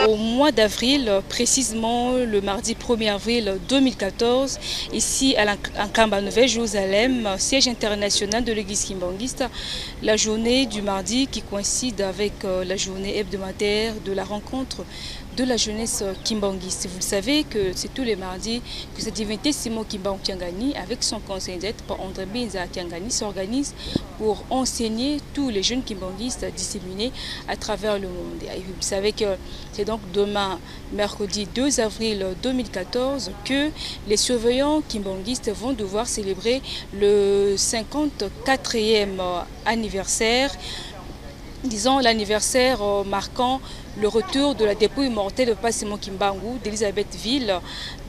Au mois d'avril, précisément le mardi 1er avril 2014, ici en Kamba Nouvelle-Jérusalem, siège international de l'église kimbangiste, la journée du mardi qui coïncide avec la journée hebdomadaire de la rencontre de la jeunesse kimbangiste. Vous le savez que c'est tous les mardis que cette divinité Simon Kimbangu Tiangani, avec son conseil d'aide par André Benza Tiangani, s'organise pour enseigner tous les jeunes kimbanguistes disséminés à travers le monde. Et vous savez que c'est donc demain, mercredi 2 avril 2014, que les surveillants kimbanguistes vont devoir célébrer le 54e anniversaire, disons l'anniversaire marquant le retour de la dépouille mortelle de Papa Simon Kimbangu d'Elisabethville,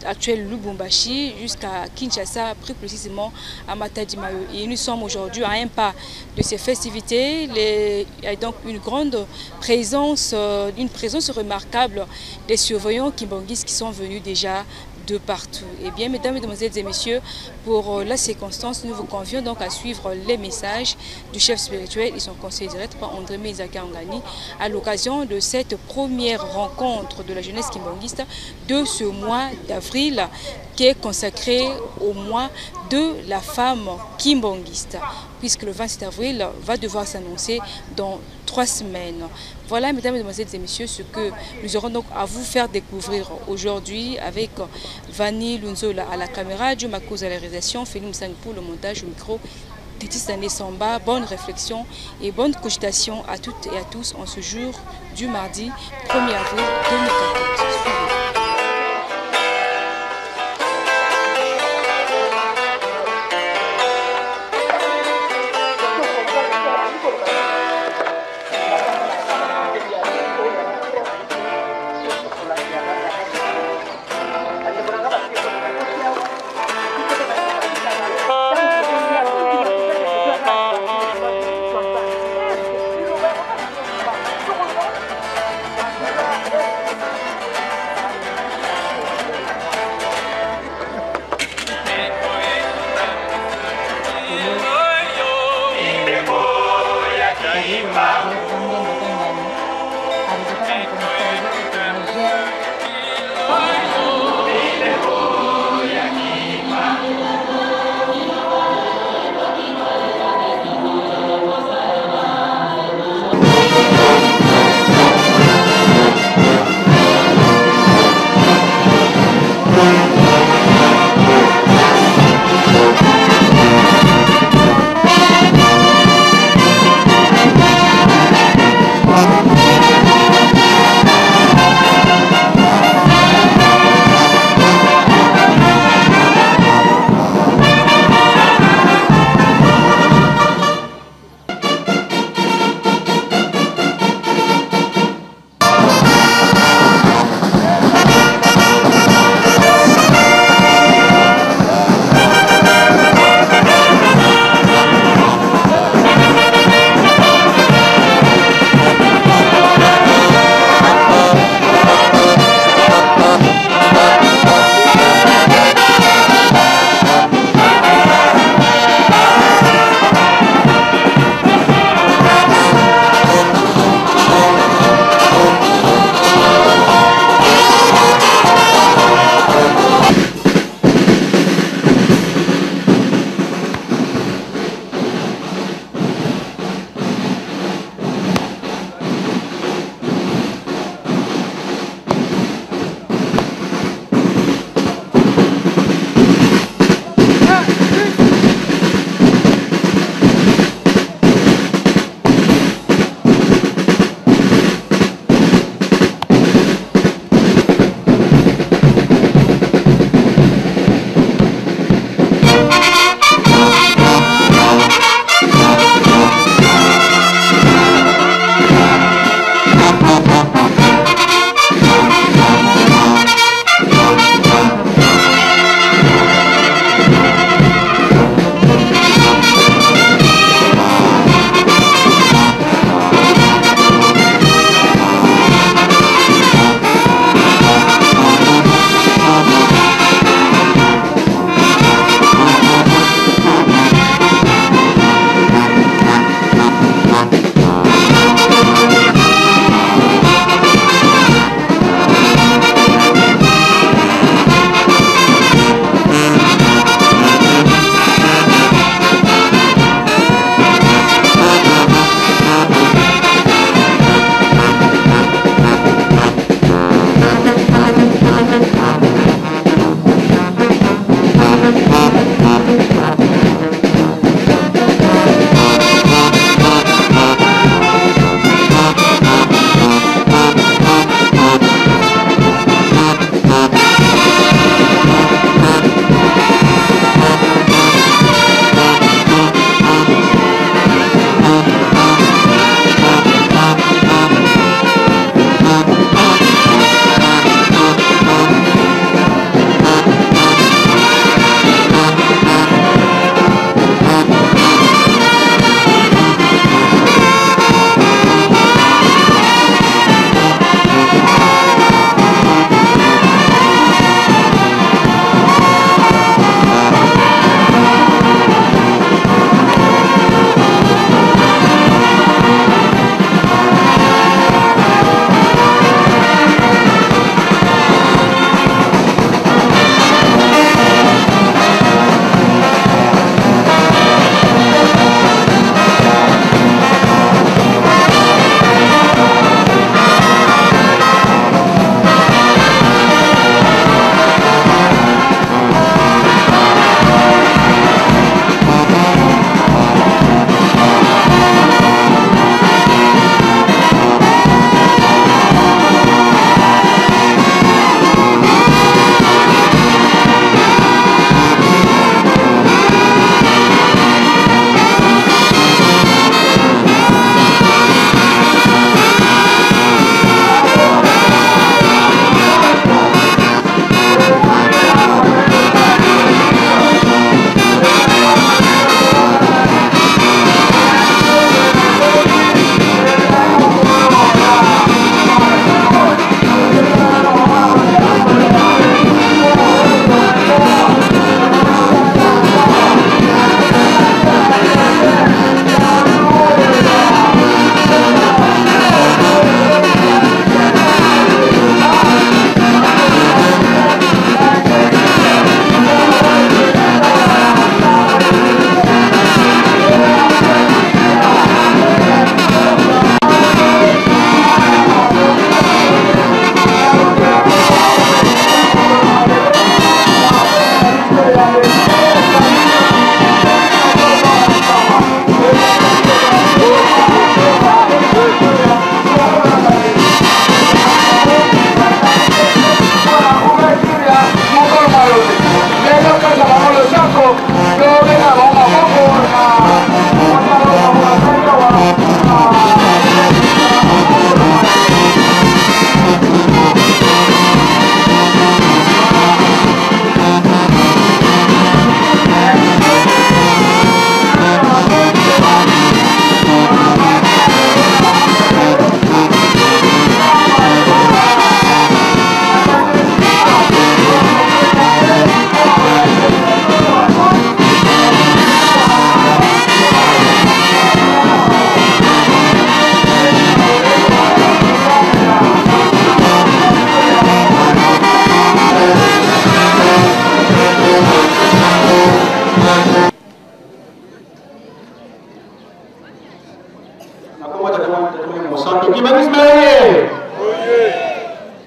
actuelle Lubumbashi, jusqu'à Kinshasa, plus précisément à Matadi-Mayo. Et nous sommes aujourd'hui à un pas de ces festivités. Il y a donc une grande présence, une présence remarquable des surveillants kimbanguistes qui sont venus déjà de partout. Eh bien, mesdames, mesdemoiselles et messieurs, pour la circonstance, nous vous convions donc à suivre les messages du chef spirituel et son conseiller direct par André Mezakangani à l'occasion de cette première rencontre de la jeunesse kimbanguiste de ce mois d'avril qui est consacré au mois de la femme kimbanguiste, puisque le 27 avril va devoir s'annoncer dans 3 semaines. Voilà, mesdames, mesdemoiselles et messieurs, ce que nous aurons donc à vous faire découvrir aujourd'hui avec Vanny Lunzola à la caméra, Dieu Makouz à la réalisation, Félim Sang pour le montage au micro, Tétis Sané Samba. Bonne réflexion et bonne cogitation à toutes et à tous en ce jour du mardi 1er avril 2014. Suivez.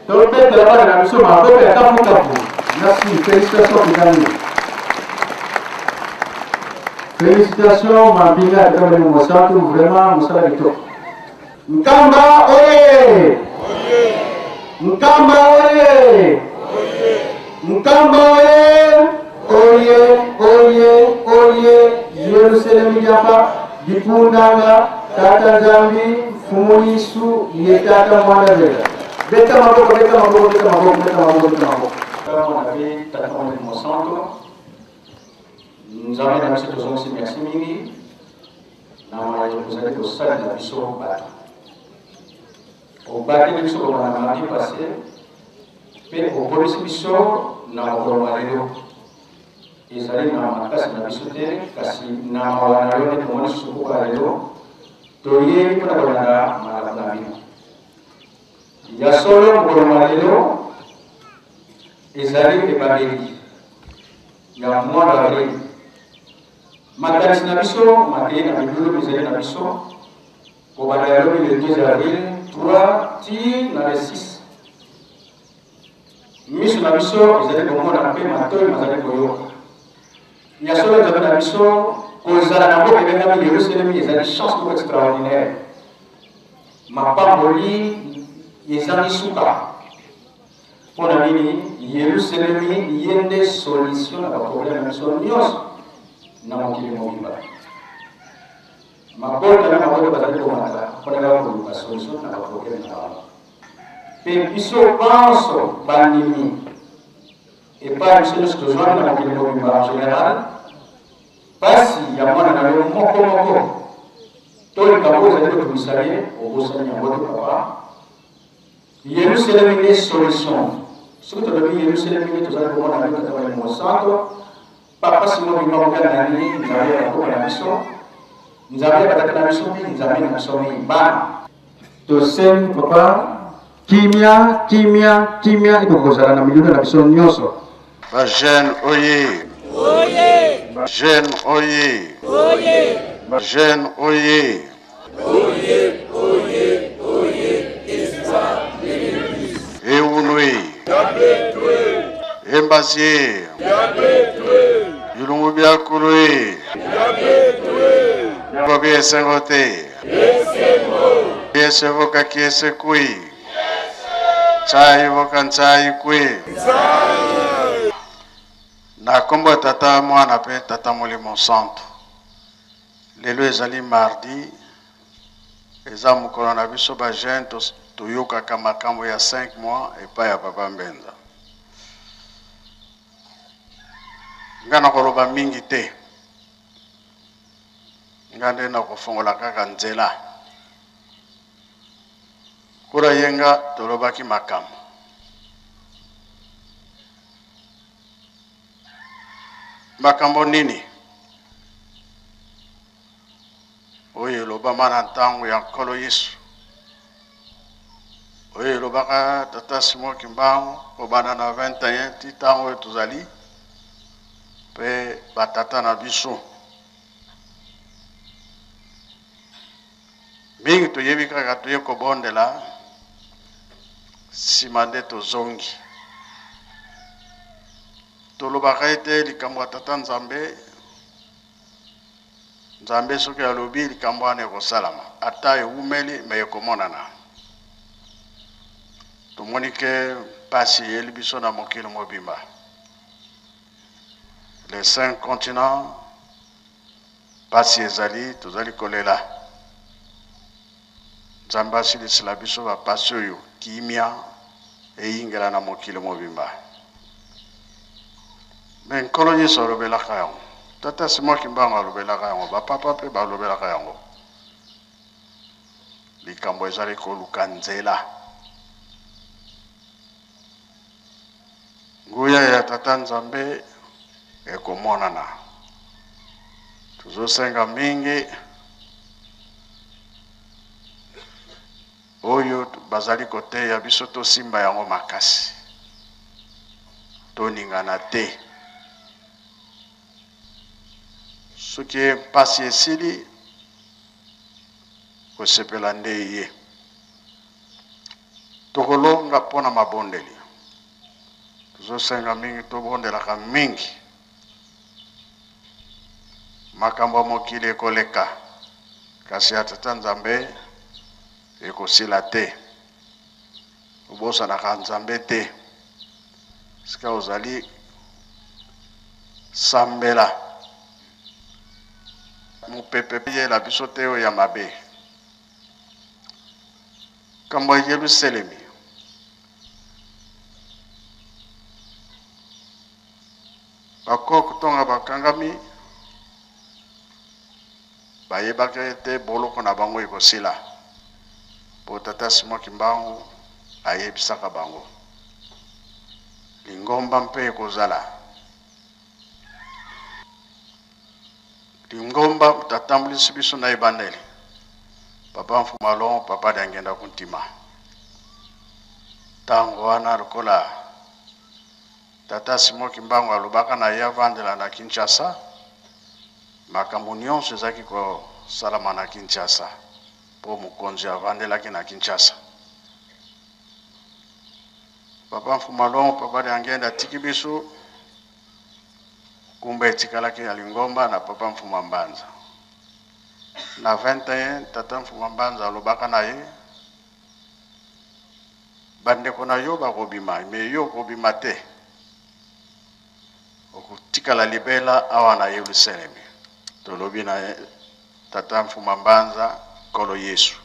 Donc, merci, félicitations, mesdames. Félicitations, ma biga, vraiment, vous savez tout. Nkamba, oye! Nkamba, oye! Nkamba, oye! Oye! Jerusalem, Yapa, Gipundanga, Tata Jambi, Fumuisu, Yetata Mwanazela. Beta maboko. Nous avons cette chose merci mingi. Vous allez au stade de la mission au bâti. Au bâti de mission au mardi passé, mais au police mission, nous avons ils allaient dans la classe de la mission, parce qu'ils n'ont pas eu de moment sur le carrello. Toye pour la maladie. Il y a solo pour le marelo, ils allaient et Babéli. Il y a moins d'avril. Matari na biso, matari na bibulo bizali na biso. Au Badalo le 2 avril, 3 ti na le 6. Miso na biso, ils allaient au monde en paix, matoi, mazali koyo. Il y a solo na biso, kozala na boke benga mi Yerusalem, ils allaient chance pour extraordinaire. Ma pamboli, ils allaient souka. Pour la mini, Yerusalem, il y a des solutions à la problème de son nios. Non, qui est mon vivant. Ma porte à la mort de Bazali Komata, pour la solution à la problème. Et puis, si on pense, Banimi, et pas une chose que je vois dans mon vivant en général, pas si il y a moins d'un moko. Tout le cas, vous allez vous saluer, au Bosnie, à votre papa. Yerusalem est une solution. Ce que tu as dit, Yerusalem est tout ça, pour moi, dans le centre. Papa, si nous vivons en Canada, nous avons la mission. Nous avons la mission, nous avons la mission. Tosen, papa, kimia, et pour vous allez dans le milieu de la mission Nyoso. Jeune Oye. Jeune Oye. Jeune Oye. Eunui. Embasier. Yulungubia Kurui. Bobie Sengote. Kiese voka kiese kui. Chai voka chai kui. Na kombo tata mwana pe tata Molimo Santo. Lelo ezali mardi. Eza mukolo na biso ba jeune toyoka kamakambo ya 5 mois epai ya papa Mbenza. Ngana koloba mingi te. Ngande na kofongola kaka nzela. Kura yenga tolobaki makambo. Makambo nini? Oye loba mana ntango ya nkolo Yesu. Oye lobaka tata Simon Kimbangu kobana na 21 ti ntango tozali pe batata na biso. Mingi toyebi kaka toye kobondela nsima nde tozongi. Tolobaka ete likambo ya tata Nzambe Nzambe soki alobi likambo wana ekosalama ata ewumeli me ekomonana. Tomoni ke pasi eyeli biso na mokili mobimba. Les 5 continents pasi ezali tozali kolela. Nzambe asilisila biso bapasi oyo kimia eyingela na mokili mobimba. Mais nkolo Yesu alobelaka yango. Tata Simon Kimbangu alobelaka yango. Bapapa mpe balobelaka yango. Likambo ezali koluka nzela. Nguya ya tata Nzambe ekomonana. Tuzosenga mingi oyo bazali kote ya biso tosimba yango makasi. Toningana te. Soki mpasi esili kosepela nde ye. tokolonga pona mabondeli tozosenga mingi tobondelaka mingi makambo ya mokili ekoleka kasi ya tata Nzambe ekosila te obosanaka Nzambe te sika ozali sambela mopepe yela biso te oyo ya mabe kambo ya Yelusalemi bakoko tonga bakangami bayebaki ete boloko na bango ekosila po tata Simon Kimbangu ayebisaka bango lingomba mpe ekozala lingomba tatambulisi biso na ebandeli papa Mfumalon papa Dangenda kuntima tango wana lokola tata Simon Kimbangu alobaka na ye avandela na Kinshasa makambo nyonso ezalaki kosalama na Kinshasa po mokonzi avandelaki na Kinshasa papa Mfumalon papa Dangenda atiki biso kumba etikalaki ya lingomba na papa Mfuma Mbanza na 21 tata Mfuma Mbanza alobaka na ye bandeko na yo bakobima me yo kobima te okutikala libela awa na Yelusalemi tolobi na tata Mfuma Mbanza kolo Yesu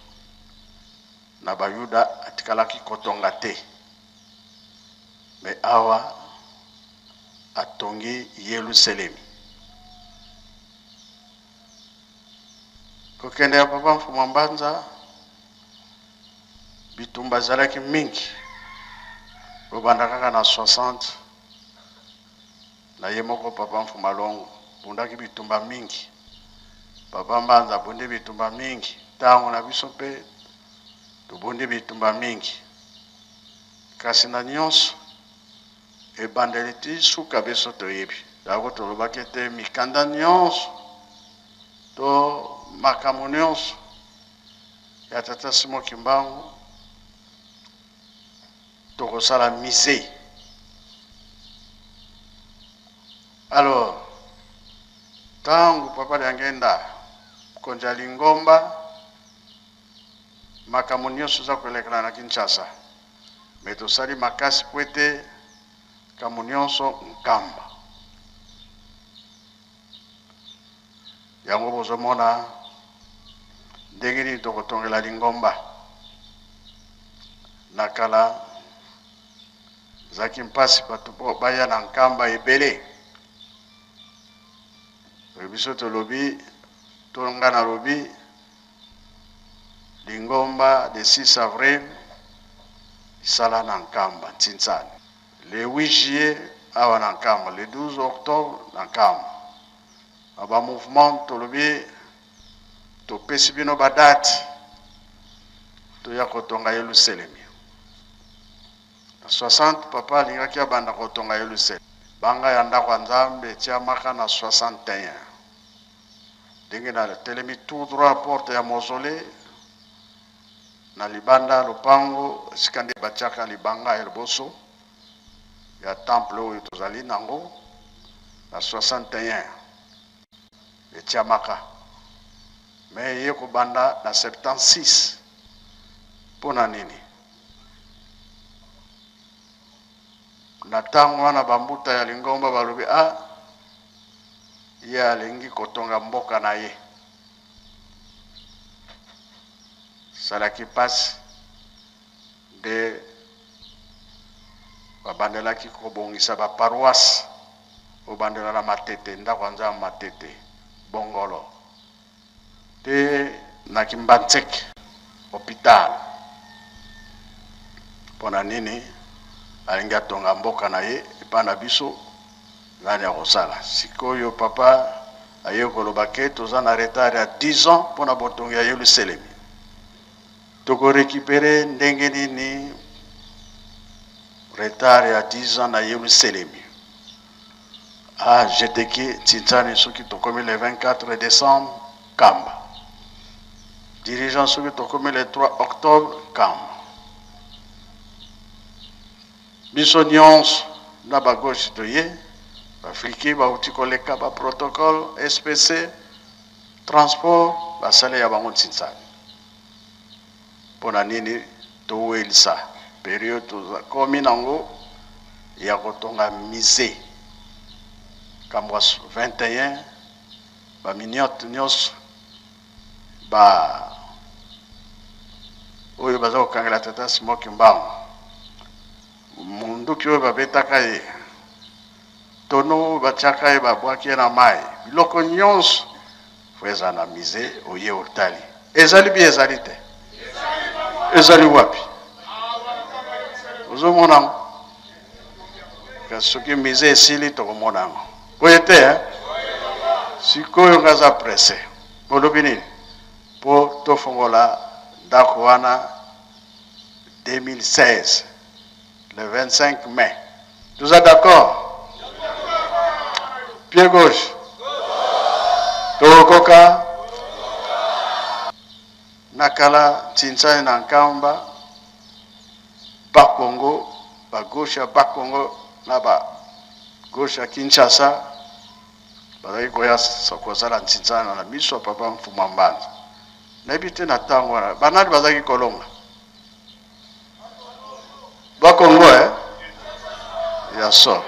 na bayuda atikalaki kotonga te me awa atongi Yelusalemi kokende ya papa Mfuma Mbanza bitumba zalaki mingi obanda kaka na 60 na ye moko papa Mfuma Longo bundaki bitumba mingi papa Mbanza bundi bitumba mingi tango na biso pe tubundi bitumba mingi kasi na nyonso ebandeli ti suka biso toyebi yango tolobaki ete mikanda nyonso to makambo nyonso ya tata Simon Kimbangu tokosala mise. Alors tangu papa Dangenda konja lingomba makambo nyonso za kolekana na Kinshasa me tosali makasi po ete makambo nyonso nkamba yango bozomona ndenge nini tokotongela lingomba na kala zaki mpasi bato baya na nkamba ebele biso tolobi tonga na lobi lingomba de 6 avril sala na nkamba Ntintsani le 8 juillet awa na nkamba le 12 octobre na nkamba aba mouvement tolobi topesi bino badate toya kotonga Yelusalemi na 60 papa alingaki abanda kotonga Yelusalemi banga ya ndako ya Nzambe etiamaka na 61 ndenge na telemi tout droit porte ya mausolée na libanda lopango esika nde batiaka libanga ya liboso ya temple oyo tozali nango na 61 etiamaka me ye kobanda na 76 mpona nini na ntango wana bambuta ya lingomba balobi ye alingi kotonga mboka na ye salaki pasi nde babandelaki kobongisa baparoise obandela na Matete ndako ya Nzambe Matete Bongolo te na Kimbantseke hôpital mpona nini alingi atonga mboka na ye epa na biso ngani ya kosala sikoyo papa aye koloba ke toza na retard ya 10 ans mpona botongi ya Yelusalemi tokorekipere ndenge nini retard ya 10 ans na Yelusalemi jeteki Ntintsani soki tokomi le 24 décembre kamba dirigeant soki tokomi le 3 octobre kamba biso nyonso na bagauche toye bafriki bauti koleka baprotocole SPC transport basale ya bango ntsinsani mpona nini towelisa periode tokomi nango ya kotonga mise kamwa 21 baminiote nyonso oyo baza kokangela tata Simoki Mbangu munduki oyo babetaka ye tono oyo batiaka ye babwaki ye na mai biloko nyonso fo eza na mise oye otali ezali bi ezali te ezali wapi ozomona yango kasi soki mise esili tokomona yango boye te sikoyo ngaza presse bolobi nini mpo tofongola ndako wana 2016 le 25 mai nous êtes d'accord pied gauche tokoka nakala Tintsani na Nkamba Bakongo ba gauche ya Bakongo na ba gauche ya Kinshasa bazali koya sakozala Tintsani na miso papa Mfuma Mbanza nabite na tango wana banani bazali kolonga Bakongo ya so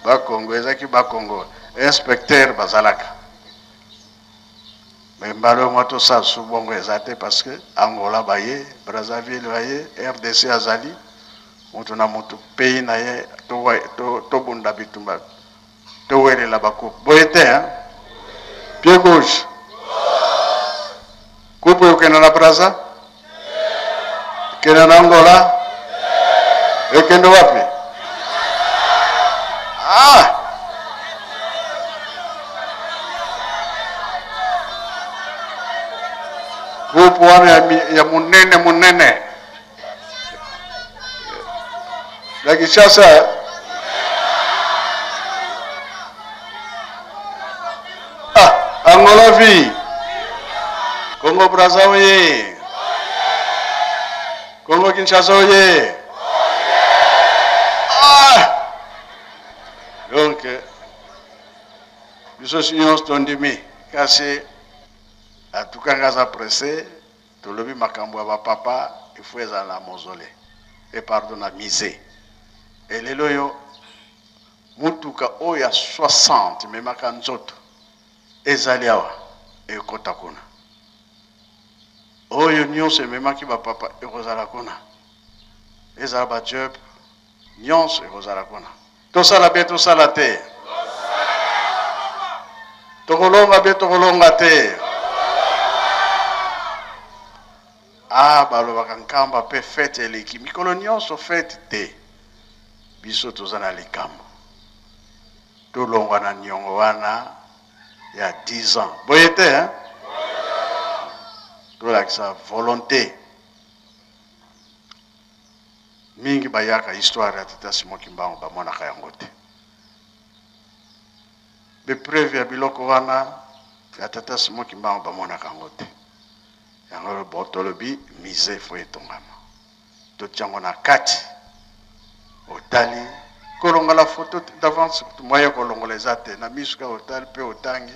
Bakongo ezaki Bakongo inspecteur bazalaka mais mbalo moto sa subongo ezate parce que Angola baye Brazzaville baye RDC azali moto na moto pays na ye to bunda bitumba to welela bako boyete pied gauche coupe okena na Brazza kena na Angola ekendo wapi grupu wana ya munene la Kinshasa Angola vi Congo Brazza oye Congo Kinshasa oye donc biso signons tondimi kasi atukangaza pressé tolobi makambo ya papa il faut eza na mausolée et pardon na misé et lelo yo mutuka oya 60 memaka nzoto ezali awa ekota kuna oyo nyonso memaki ba papa ekozala kuna ezala ba job nyonso ekozala kuna tosala be tosala te tokolonga be tokolonga te balobaka Nkamba pe fete eleki mikolo nyonso fete te biso toza na likambo tolongwa na niongo wana ya 10 ans boye te tolakisa volonté mingi bayaka histoire ya tata Simoki Mbangu bamonaka yango te bepreuve ya biloko wana ya tata Simoki Mbangu bamonaka yango te yango botolobi mise fo etongama totiango na kati otali kolongola photo d'avance moya kolongola eza te na misuka otali pe otangi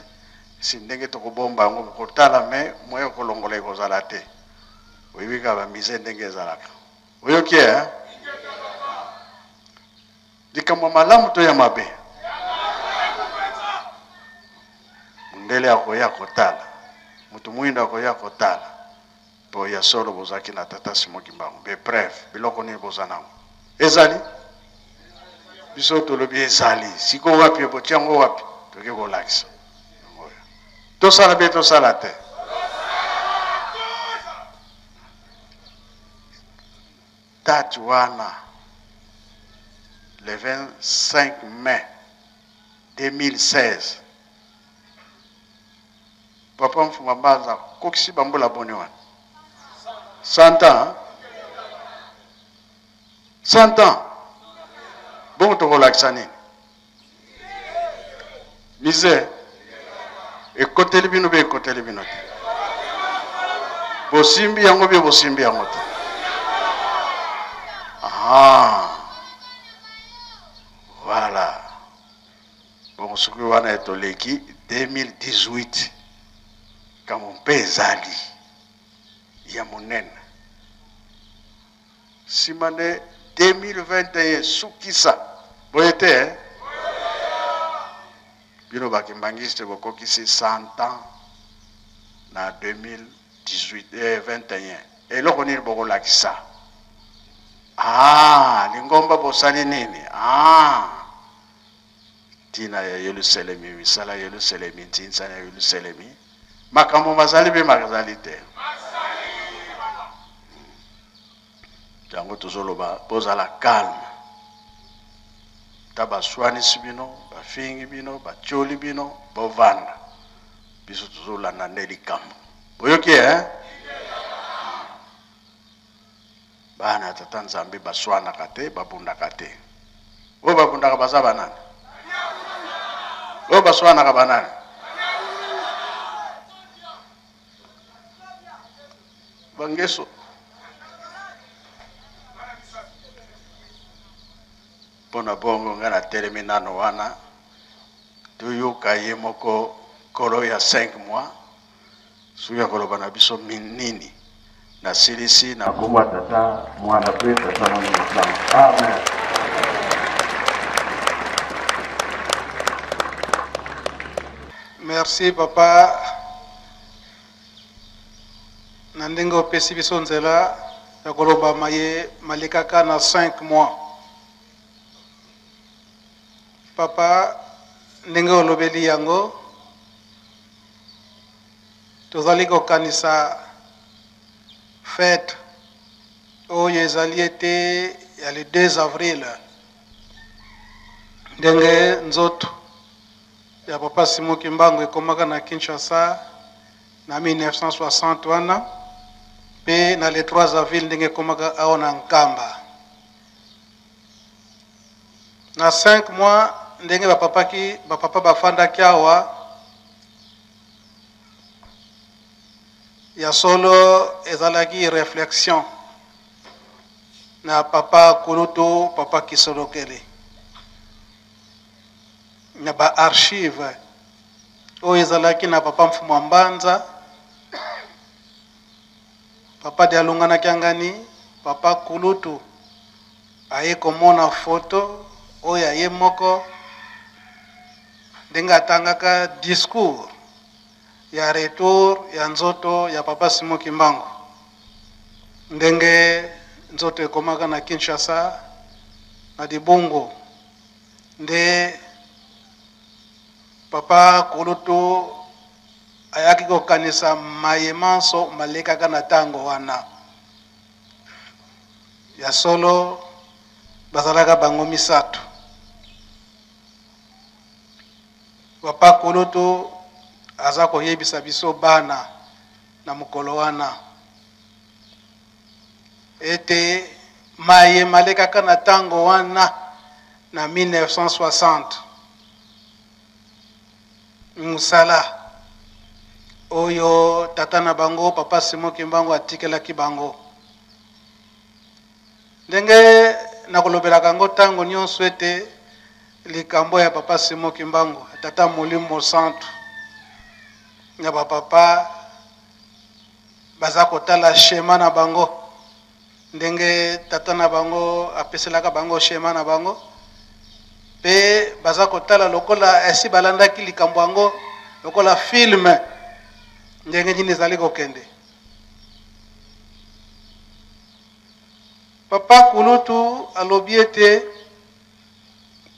si ndenge tokobomba yango kotala me moya kolongola ekozala te oyebika bamise ndenge ezalaka oyoki likambo malamu to ya mabe mundele akoya kotala mutu mwinda akoya kotala po ya solo bozaki na tata Simoki Mbangu be bref biloko ni bozanango ezali biso tolobi ezali siko wapi botiango wapi toke kolakisa tosala be tosala te date wana le 25 mai 2016 papa Mfuma Mbanza kokisi bambola boni wana 100 ans 100 ans bon tokolakisa nini mise ekoteli bino be ekoteli bino te bosimbi yango be bosimbi yango te soki wana etoleki 2018 kamo mpe ezali ya monene nsima nde 2021 sukisa boye te bino bakimbangiste bokokisi 100 ans na 2021 eloko nini bokolakisa lingomba bosali nini tina ya Yerusalemi misala ya Yerusalemi ntinsa ya Yerusalemi makambo mazali be mazali te jango tozoloba bozala calme ta baswanisi bino bafingi bino bacholi bino bovanda biso tozolanda nde likambo boyoki bana tata nzambe baswanaka te babundaka te oyo babundaka baza banani oyo baswanaka banani bangeso mpona bongo nga na telemi nano wana toyoka ye moko kolo ya 5 mois soki akoloba na biso nini nasilisi na komwa tata mwana mpe tata mwana mosango amen. Merci papa na ndenge opesi biso nzela ya koloba maye malekaka na 5 mois. Papa ndenge olobeli yango tozali kokanisa fête oyo ezali ete ya le 2 avril ndenge nzoto ya papa Simon Kimbangu ekomaka na Kinshasa na 1960 wana pe na le 3 avril ndenge ekomaka awa na Nkamba na 5 mois ndenge bapapa bafandaki awa ya solo ezalaki réflexion na papa Kulutu papa Kisolokele na ba archive oyo ezalaki na papa Mfumu Mbanza papa Dialungana Kiangani papa Kulutu aye komona photo oyo aye moko ndenge atangaka discours ya retour ya nzoto ya papa Simon Kimbangu ndenge nzoto ekomaka na Kinshasa na Dibungo nde papa Kulutu ayaki kokanisa mayemanso malekaka na tango wana ya solo bazalaka bango misato papa Kulutu aza koyebisa biso bana na mokolo wana ete maye malekaka na tango wana na 1960 musala oyo tata na bango papa Simon Kimbangu atikelaki bango ndenge nakolobelaka yango tango nyonso ete likambo ya papa Simon Kimbangu tata Molimo Santu na bapapa baza kotala shema na bango ndenge tata na bango apeselaka bango shema na bango pe baza kotala lokola esi balandaki likambo yango lokola film ndenge nini ezali kokende papa Kulutu alobi ete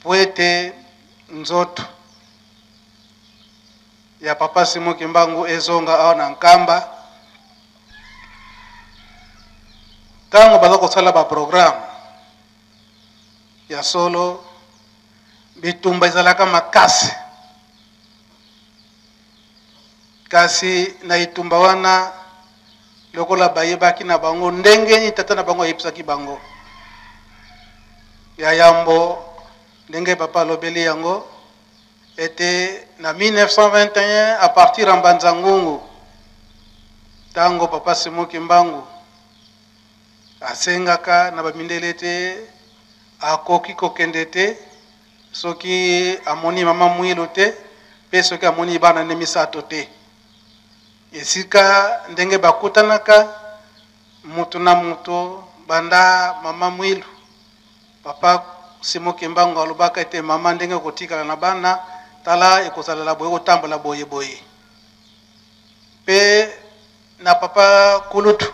po ete nzoto ya papa Simon Kimbangu ezonga awa na Nkamba tango baza kosala ba programme ya solo bitumba ezalaka makasi kasi na itumba wana lokola bayebaki na bango ndenge ni tata na bango ayebisaki bango ya yambo ndenge papa lobeli yango était na 1921 à partir en Banzangungu tango papa Simon Kimbangu asengaka na bamindele te akoki kokende te soki amoni mama Mwilu te pe soki amoni bana ne misato te. Esika ndenge bakutanaka mutu na mutu banda mama Mwilu papa Simon Kimbangu alobaka ete mama ndenge kotikala na bana tala ekozala boye kotambola boye boye. Pe na papa Kulutu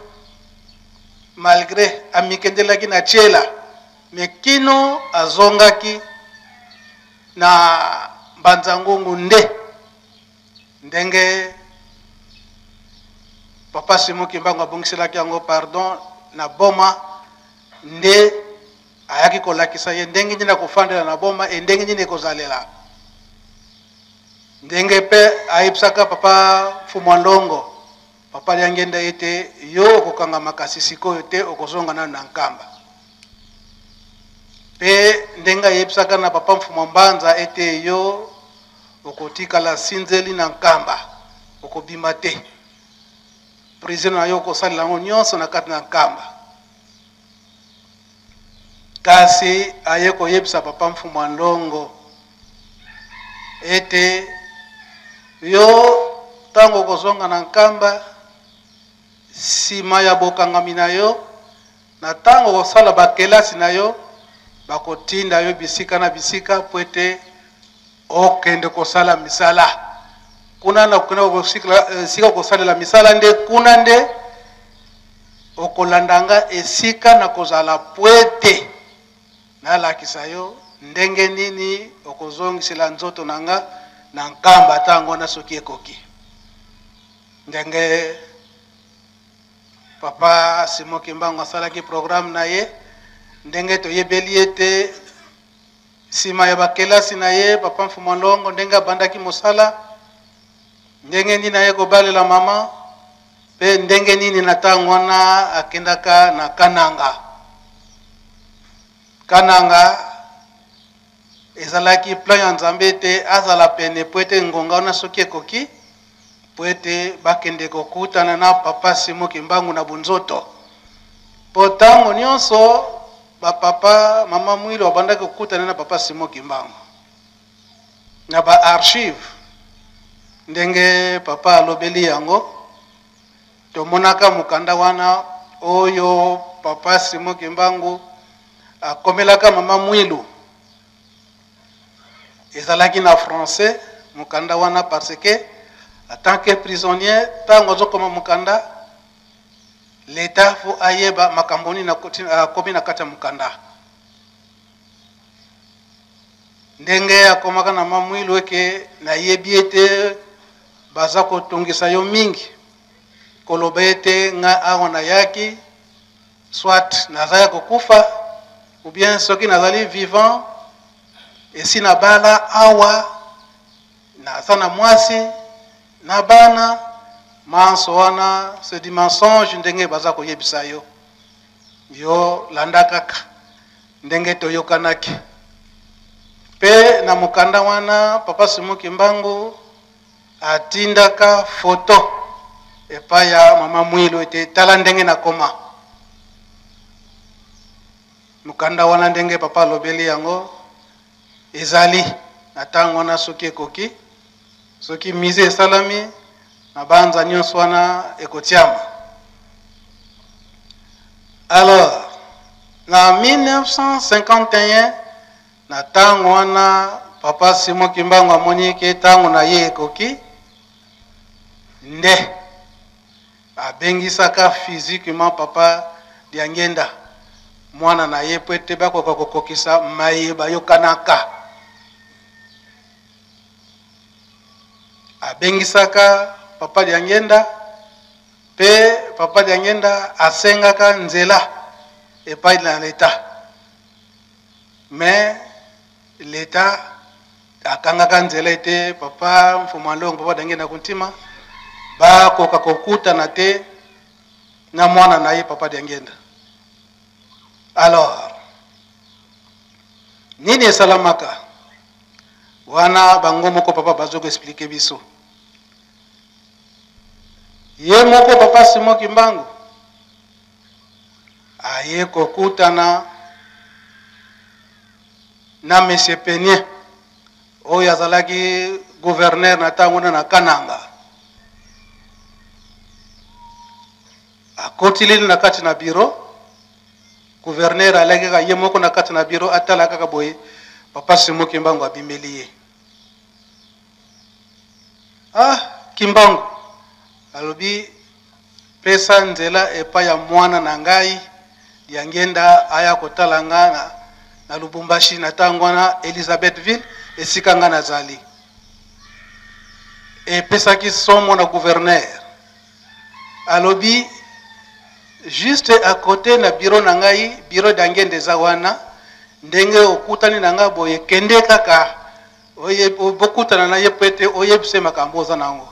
malgré amikendelaki na chela mekino azongaki na Banzangungu ndenge papa Simon Kimbangu abongiselaki yango pardon na boma nde ayaki kolakisa ye ndenge nini kofandela na boma ndenge nini kozalela. Ndenge pe ayipsaka papa Fumwandongo papa Liangenda ete yo kokanga makasi sikoyo te okozonga na Nkamba. Pe ndenga ayipsaka na papa Mfumwambanza ete yo okotikala sinzeli na Nkamba okobima te. President na yo kosalela ngo nyonso na kati na Nkamba. Kasi aye koyebisa papa Mfumwandongo ete yo tango kozonga na Nkamba sima ya bokangami na yo na tango kosala bakelasi na yo bakotinda yo bisika na bisika po ete okende kosala misala. Kuna na kuna sika kosalela misala nde kuna nde okolandanga esika na kozala poete na lakisa yo ndenge nini okozongisela nzoto nanga na Nkamba tango na soki ekoki. Ndenge papa Simon Kimbangu asalaki programme na ye ndenge toyebeli ete sima ya bakelasi na ye papa Mfumwandongo ndenge abandaki mosala ndenge nini aye kobalela mama pe ndenge nini na tango wana akendaka na Kananga ezalaki plan ya Nzambe ete azala pene po ete ngonga wana soki ekoki po ete bakende kokutana na papa Simon Kimbangu na bunzoto. Po tango nyonso papa mama Mwilu abandaki kokutana na papa Simon Kimbangu na ba archive ndenge papa alobeli yango tomonaka mukanda wana oyo papa Simon Kimbangu akomelaka mama Mwilu ezalaki na français mukanda wana parce que en tant que prisonnier tango zokoma mukanda l'État fu ayeba makamboni na komi na kati ya mukanda. Ndenge akomaka na mama Mwilu eke na yebi ete baza kotungisa yo mingi koloba ete nga awa na yaki soit nazaya kokufa ou bien soki nazali vivant esi na bala awa naza na mwasi na bana manso wana c'est du mensonge ndenge baza koyebisa yo yo landa kaka ndenge toyokanaki. Pe na mukanda wana papa Simon Kimbangu atindaka photo epa ya mama Mwilu ete tala ndenge na koma. Mukanda wana ndenge papa lobeli yango ezali na tango wana soki ekoki soki mise esalami na banza nyonso wana ekotiama. Alors na 1951 na tango wana papa Simon Kimbangu amoni ke tango na ye ekoki nde abengisaka physiquement papa Liangenda mwana na ye po ete bakoka kokokisa mayeba yokanaka. Abengisaka papa Liangenda pe papa Liangenda asengaka nzela epai na l'État mais l'État akangaka nzela ete papa Mfumwandongo papa Liangenda kuntima bakoka kokutana te na mwana na ye papa Liangenda. Alors nini esalamaka wana bango moko papa bazoko expliquer biso ye moko papa Simon Kimbangu aye kokutana na monsieur Penien oyo azalaki gouverneur na ntango na Kananga akotileli na kati na bureau gouverneur alekaka ye moko na kati na bureau atala kaka boye Papa Simon Kimbangu abimeli ye. Kimbangu alobi pesa nzela epa ya mwana na ngai yangenda aya kotala nga na Lubumbashi na ntango wana Elizabethville esika nga nazali. Epesaki somo na gouverneur alobi juste à côté na bureau na ngai bureau d'angende za wana ndenge okutani na nga boye kende kaka oye bokutana na ye pete oye bise makambo za nango.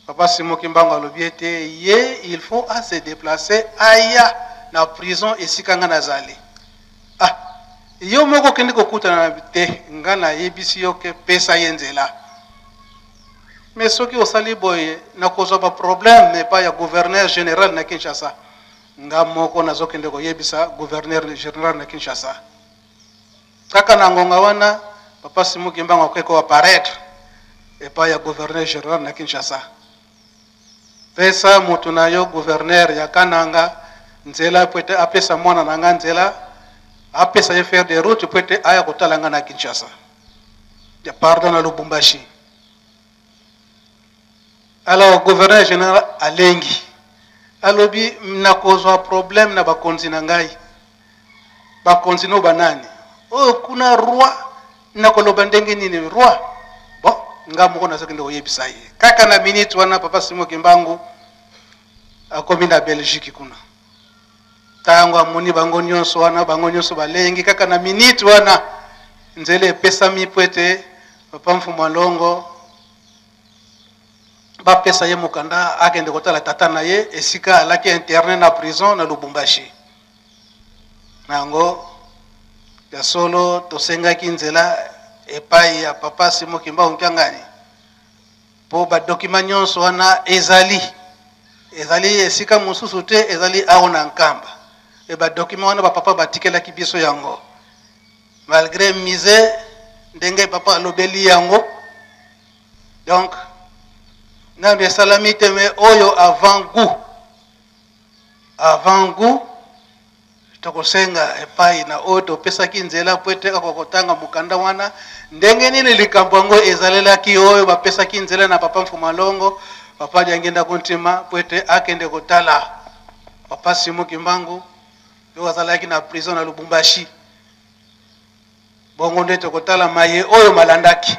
Papa Simon Kimbangu alobi ete ye il faut à se déplacer aya na prison esika nga nazali. Yo moko kende kokutana na te nga na yebisi yo ke pesa yenzela. Mais ce qui est aussi boy, n'a cause pas problème, mais pas le gouverneur général na Kinshasa. Nga moko na zokende ko yebisa gouverneur général na Kinshasa. Kaka na ngonga wana Papa Simon Kimbangu akeko apparaître et pas le gouverneur général na Kinshasa. Pesa mutu na yo gouverneur ya Kananga nzela pwete apesa mwana na nga nzela apesa ye faire des routes pwete aya kotalanga na Kinshasa. Ya pardon na Lubumbashi. Alors, gouverneur général alengi. Alobi na kozwa problème na bakonzi na ngai. Bakonzi no banani. Kuna roi na koloba ndenge nini roi. Bon, nga moko na sokende oyebisa ye. Kaka na minute wana Papa Simon Kimbangu akomi na Belgique kuna. Tango amoni bango nyonso wana bango nyonso balengi kaka na minute wana nzele pesa mi pwete Papa Mfuma Longo ba pesa ye mukanda akende kotala tata na ye esika alaki interne na prison na Lubumbashi. Nango ya solo tosengaki nzela epai ya Papa Simon Kimbangu Kyangani. Po ba document nyonso wana ezali esika mususu te ezali aona nkamba. E ba document wana ba papa batikelaki biso yango. Malgré mise ndenge papa alobeli yango. Donc na de salamite me oyo avant goût tokosenga epai na oyo topesaki nzela pwete kakokotanga mukanda wana ndenge nini likambo yango ezalelaki oyo bapesaki nzela na Papa Mfuma Longo papa jangenda kontima pwete akende kotala Papa Simon Kimbangu yo azalaki na prison na Lubumbashi bongo nde tokotala maye oyo malandaki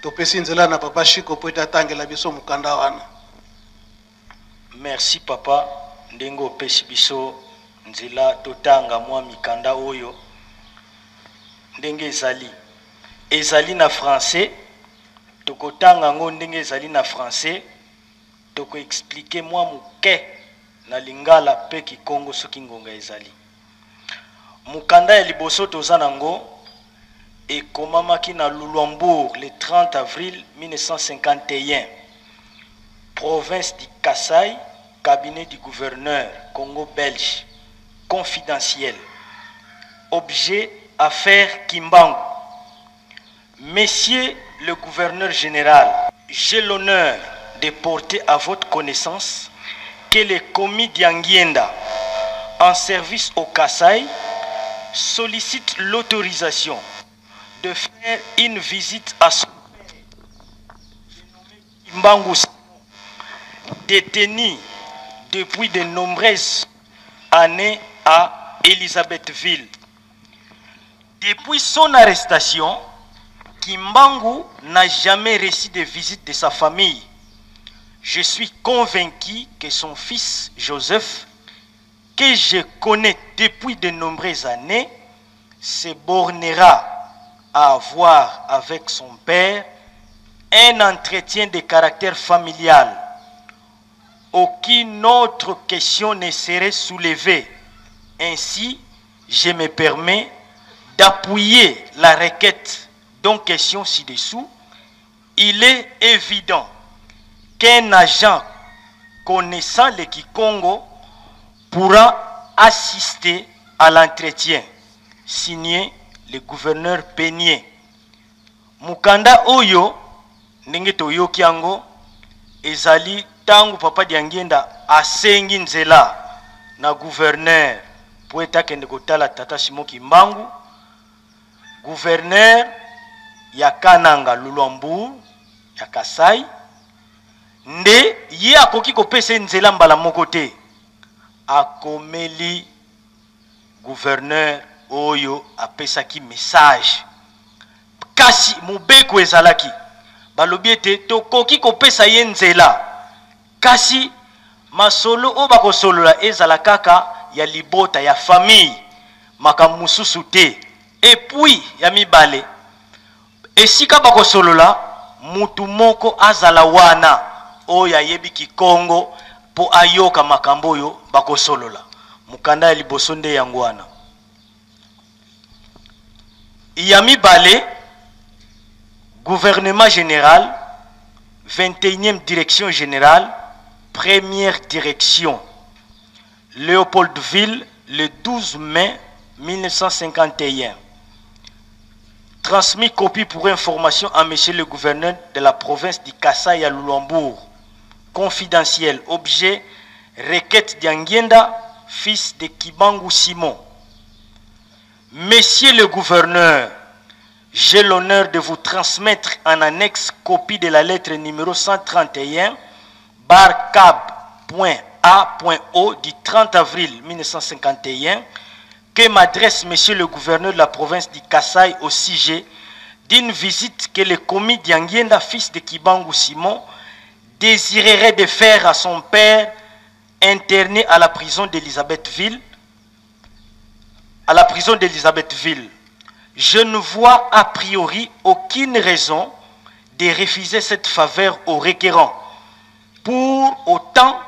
topesi nzela na Papa Shiko pwete atangela biso mukanda wana. Merci papa ndengo pesi biso nzela totanga mwa mikanda oyo ndenge ezali na français tokotanga ngo ndenge ezali na français toko expliquer mwa muke na lingala pe Kikongo soki ngonga ezali mukanda ya liboso tozana ngo et komamaki na Lulombourg le 30 avril 1951 province du Kasaï, cabinet du gouverneur Congo-Belge confidentiel objet affaire Kimbangu. Messieurs le gouverneur général, j'ai l'honneur de porter à votre connaissance que le commis d'Yangienda en service au Kasaï sollicite l'autorisation de faire une visite à son père, Kimbangu, détenu depuis de nombreuses années à Elizabethville. Depuis son arrestation, Kimbangu n'a jamais reçu de visite de sa famille. Je suis convaincu que son fils Joseph, que je connais depuis de nombreuses années, se bornera à avoir avec son père un entretien de caractère familial. Aucune autre question ne serait soulevée. Ainsi, je me permets d'appuyer la requête dont question ci-dessous. Il est évident qu'un agent connaissant le Kikongo pourra assister à l'entretien. Signé le gouverneur Peigné. mukanda oyo ndenge toyoki yango ezali tangu Papa Dianguienda asengi nzela na gouverneur po etakende kotala Tata Simon Kimbangu, gouverneur ya Kananga Lulwambu ya Kasai, nde ye akoki kopesa nzela mbala moko te, akomeli gouverneur oyo apesaki message. Kasi mubeko ezalaki balobi ete tokoki kopesa ye nzela, kasi masolo o bakosolola ezala kaka ya libota ya famille makambo mususu te. Epui ya mibale esika bakosolola mutu moko azala wana oyo ayebi Kikongo po ayoka makambo oyo bakosolola. Mukanda ya liboso nde yango wana. Ya mibale gouvernement général, 21e direction générale, première direction, Léopoldville, le 12 mai 1951. Transmis copie pour information à monsieur le gouverneur de la province du Kasai à Lulwambourg. Confidentiel. Objet, requête Dianguienda, fils de Kimbangu Simon. Monsieur le gouverneur, j'ai l'honneur de vous transmettre en annexe copie de la lettre numéro 131 barcab.a.o du 30 avril 1951 que m'adresse monsieur le gouverneur de la province du Kasai au sujet d'une visite que le commis Dianguienda, fils de Kimbangu Simon, désirerait de faire à son père interné à la prison d'Elisabethville. Je ne vois a priori aucune raison de refuser cette faveur au requérant, pour autant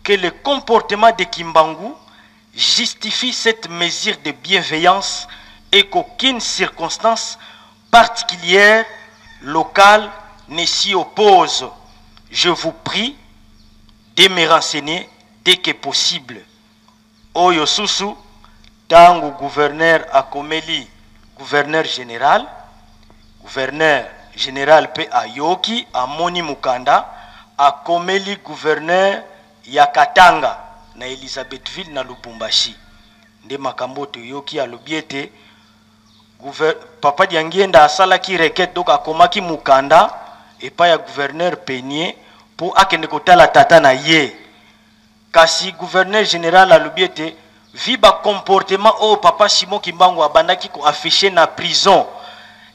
que le comportement de Kimbangu justifie cette mesure de bienveillance et qu'aucune circonstance particulière locale ne s'y oppose. Je vous prie de me renseigner dès que possible. Oyo susu tangu gouverneur akomeli gouverneur général pe ayoki amoni mukanda akomeli gouverneur ya Katanga na Elisabethville na Lubumbashi. Nde makambo toyoki alobi ete Papa Dianguienda asalaki requête donc akomaki mukanda epa ya gouverneur Peigné po akende kotala tata na ye. Kasi gouverneur général alobi ete vi ba comportement o Papa Simon Kimbangu abandaki ko afficher na prison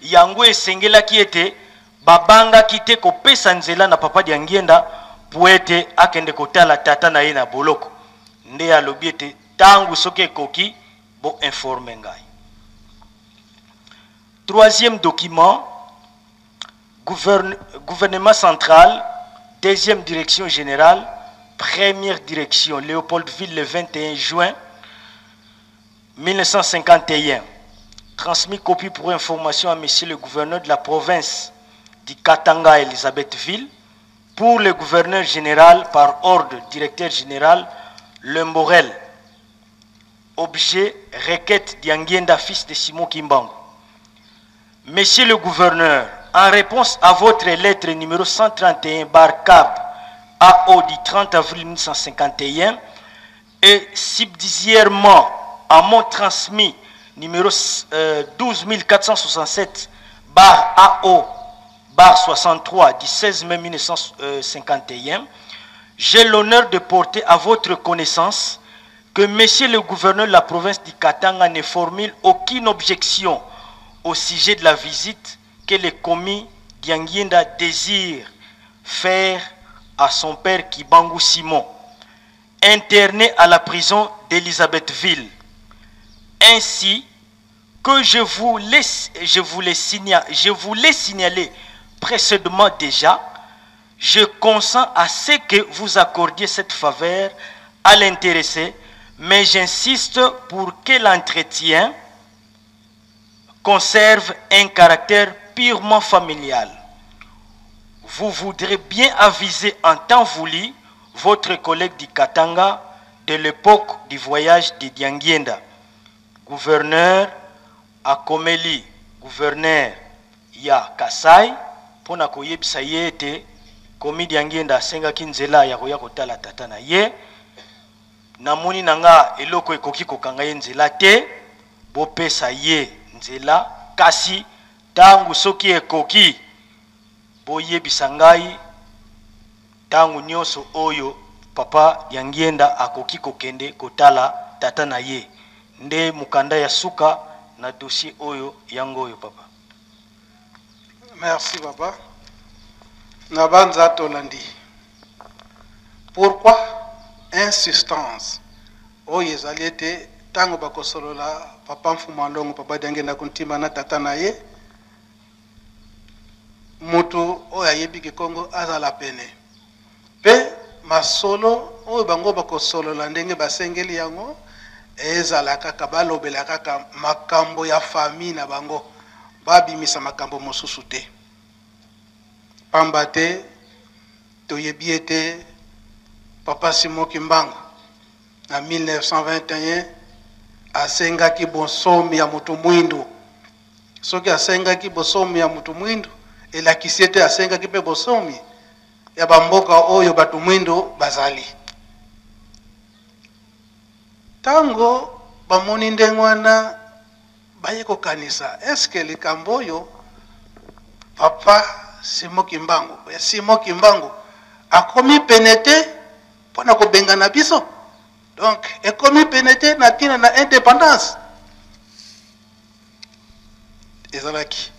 yango esengelaki ete babanga kite ko pesa nzela na Papa Dianguienda po ete akende kotala tata na ye na boloko. Nde alobi ete tangu soki ekoki bo informe ngai. Troisième document, gouvernement central, deuxième direction générale, première direction, Léopoldville, le 21 juin 1951. Transmis copie pour information à monsieur le gouverneur de la province du Katanga à Elisabethville, pour le gouverneur général par ordre directeur général Lemborel. Objet, requête Dianguienda, fils de Simon Kimbangu. Monsieur le gouverneur, en réponse à votre lettre numéro 131 barcab AO du 30 avril 1951 et subsidiairement à mon transmis numéro 12467 bar AO bar 63 du 16 mai 1951, j'ai l'honneur de porter à votre connaissance que monsieur le gouverneur de la province du Katanga ne formule aucune objection au sujet de la visite que le commis Dianguienda désire faire à son père Kimbangu Simon, interné à la prison d'Elisabethville. Ainsi que je voulais signaler précédemment déjà, je consens à ce que vous accordiez cette faveur à l'intéressé, mais j'insiste pour que l'entretien conserve un caractère purement familial. Vous voudrez bien aviser en temps voulu votre collègue du Katanga de l'époque du voyage de Dianguienda, gouverneur Akomeli, gouverneur ya Kasai pona koyebisa ye ete komidi Yangienda asengaki nzela ya koya kotala tata na ye. Namoni nanga eloko ekoki kokanga ye nzela te, bopesa ye nzela, kasi tangu soki ekoki boyebisa ngai tangu nyonso oyo papa Yangienda akoki kokende kotala tata na ye. Nde mukanda ya suka na dossier oyo yango oyo papa. Merci papa. Nabanza Tolandi. Pourquoi insistance oyo ezali ete tango bakosolola papa Mfumandongo papa Yangienda kuntima na tata na ye mutu oyo ayebi Kongo azala pene pe masolo oyo bango bakosolola ndenge basengeli yango ezala kaka balobela kaka makambo ya famille na bango babimisa makambo mosusu te pamba te toyebi ete papa Simon Kimbangu na 1921 asengaki bonsomi ya mutu mwindu. Soki asengaki bonsomi ya mutu mwindu elakisi ete asengaki pe bonsomi ya bamboka oyo batu mwindu bazali. Tango bamoni ndenge wana baye kokanisa eske likambo oyo papa Simon Kimbangu akomi penete pona kobengana biso, donc ekomi penete na tina na indépendance ezalaki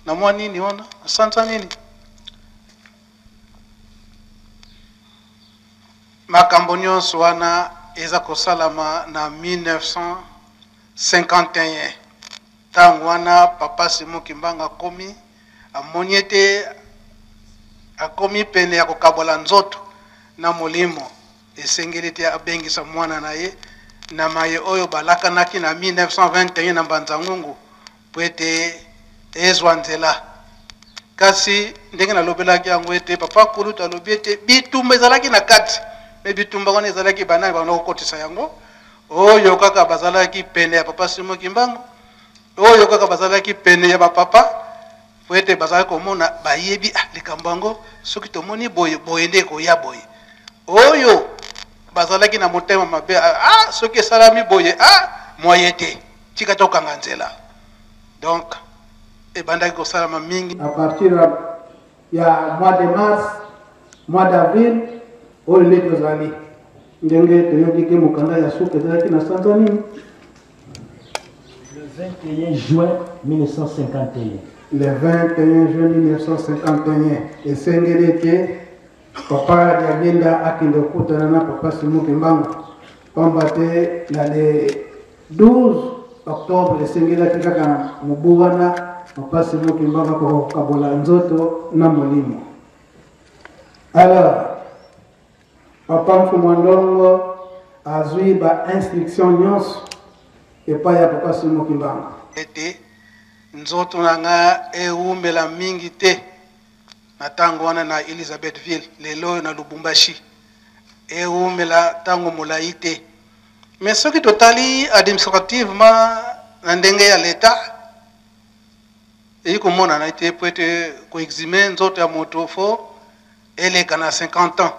na mwa nini wana asanza nini makambo nyonso wana eza kosalama na 1951 tango wana papa Simon Kimbangu akomi amoni ete akomi pene ya kokabola nzoto na molimo esengeli te abengisa mwana na ye na maye oyo balakanaki na 1921 na Mbanzangungu po ete ezwa nzela. Kasi ndenge nalobelaki yango ete papa Kuluta alobi ete bitumba ezalaki na kati me bitumba wana ezalaki banani banokokotisa yango oyo kaka bazalaki pene ya papa Simon Kimbangu oyo kaka bazalaki pene ya bapapa po ete bazalaki komona bayebi likambo yango soki tomoni boye nde koya boye oyo bazalaki na motema mabe soki esalami boye moye te tika tokanga nzela. Donc ebandaki kosalama mingi à partir ya mois de mars mois d'avril oyo nde tozali ndenge toyoki ke mokanda ya suka ezalaki na sanza nini le 21 juin 1951. Le 21 juin 1951 esengeli ete papa Yangienda akende kokutana na papa Simon Kimbangu pamba te na le 12 octobre esengelaki kaka mobu wana papa Simon Kimbangu akokabola nzoto na molimo. Alors papa Mfumandongo azwi ba instruction nyonso epai ya papa Simon Kimbangu ete nzoto nanga eumela mingi te na tango wana na Elizabethville lelo na Lubumbashi eumela tango molai te. Mais soki totali administrativement na ndenge ya leta eyikomona na ete po ete koexime nzoto ya moto fo eleka na 50 ans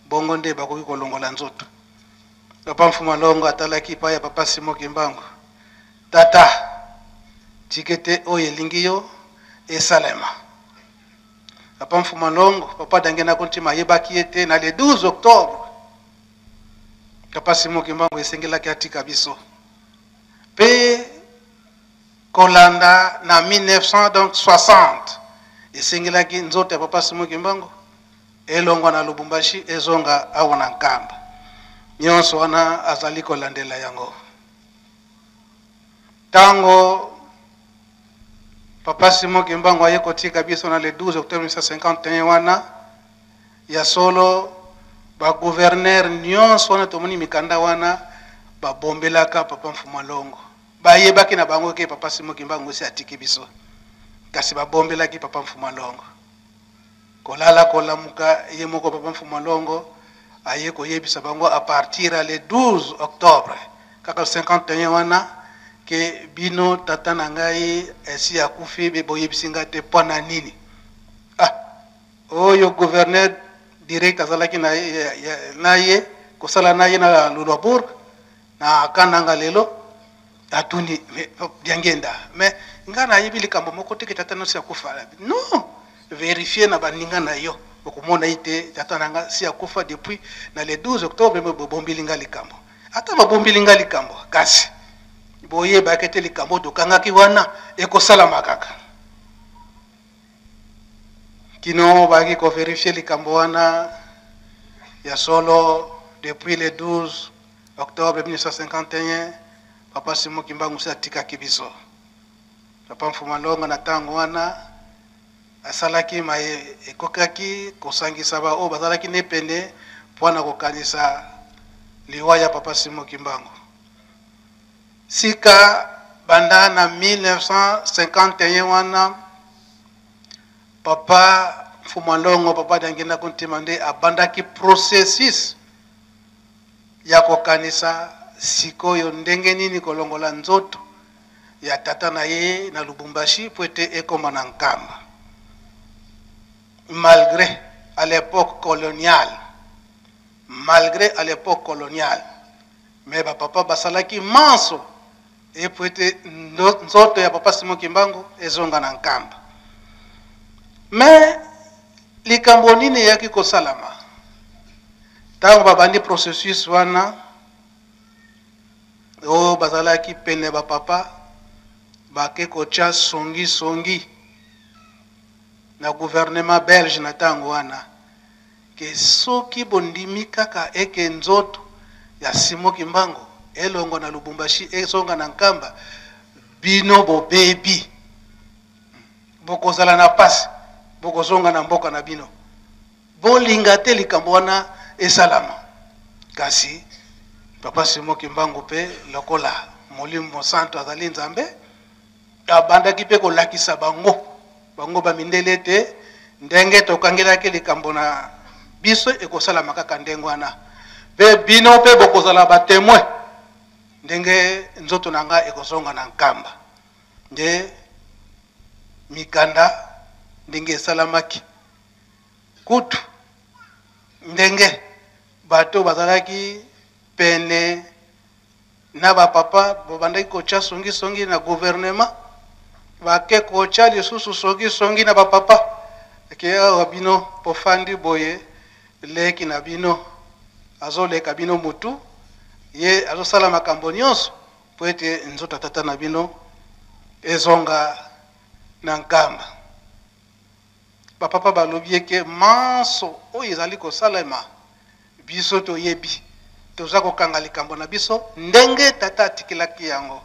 bongo nde bakoki kolongola nzoto. Papa Mfumandongo atalaki pa ya papa Simon Kimbangu tata tikete oyo elingi yo esalema. Papa Mfumandongo papa Yangienda kontima yebaki ete na le 12 octobre papa Simon Kimbangu esengelaki atika biso pe kolanda na 1960 esengelaki nzoto ya papa Simon Kimbangu elongwa na Lubumbashi ezonga awa na Nkamba nyonso wana azali kolandela yango. Tango papa Simon Kimbangu aye kotika biso na le 12 octobre 1951 wana ya solo ba gouverneur nyonso wana tomoni mikanda wana babombelaka papa Mfumandongo bayebaki na bango ke papa Simon Kimbangu si atiki biso kasi babombelaki papa Mfumandongo kolala kolamuka ye moko papa Mfumandongo aye koyebisa bango a partir le 12 octobre kaka 51 wana ke bino tata na ngai esi akufi be boyebisinga te mpo na nini. Oyo gouverneur direct azalaki na ye kosala na ye na Lulwabourg na kananga lelo atuni diangenda mais nga na yebi likambo moko te ke tata no si akufa non vérifier na baninga na yo okomona ite tata nanga si akufa depuis na le 12 octobre me bombilinga likambo ata babombilinga likambo kasi boye bakete likambo dokangaki wana ekosala makaka kino baki ko vérifier likambo wana ya solo depuis le 12 octobre 1951 papa Simon Kimbangu sa tika kibiso papa Mfumalonga na tango wana asalaki ma ekokaki kosangisa ba o bazalaki nepene pona kokanisa liwa ya papa Simon Kimbangu sika banda na 1951 wana papa Mfumalongo papa dangena kontimande abandaki processus ya kokanisa sikoyo ndenge nini kolongola nzoto ya tata na ye na Lubumbashi po ete ekoma na Nkamba malgré à l'époque coloniale mais papa basalaki manso et po ete nzoto ya papa Simon Kimbangu ezonga na Nkamba mais likambo nini yaki kosalama tango babandi processus wana o bazalaki pene ba papa bake kocha songi na gouvernement belge na tango wana ke soki bondimi kaka eke nzoto ya Simon Kimbangu elongo na Lubumbashi ezonga na Nkamba bino bobebi bokozala na pasi bokozonga na mboka na bino bolinga te likambo wana esalama kasi papa Simon Kimbangu pe lokola Molimo Santo azali nzambe abandaki pe kolakisa bango bamindele te ndenge tokangelaki likambo na biso ekosala kaka ndenge wana pe bino pe bokozala batemoin ndenge nzoto nanga ekozonga na Nkamba nde mikanda ndenge esalamaki kutu ndenge bato bazalaki pene na ba papa bobandaki kocha songi na gouvernement bake kocha lisusu songi na ba papa ke awa bino pofandi boye leki na bino azoleka bino mutu ye azosala makambo nyonso po ete nzoto tata na bino ezonga na Nkamba bapapa balobi eke manso oyo ezali kosalema biso toyebi toza kokanga likambo na biso ndenge tata atikelaki yango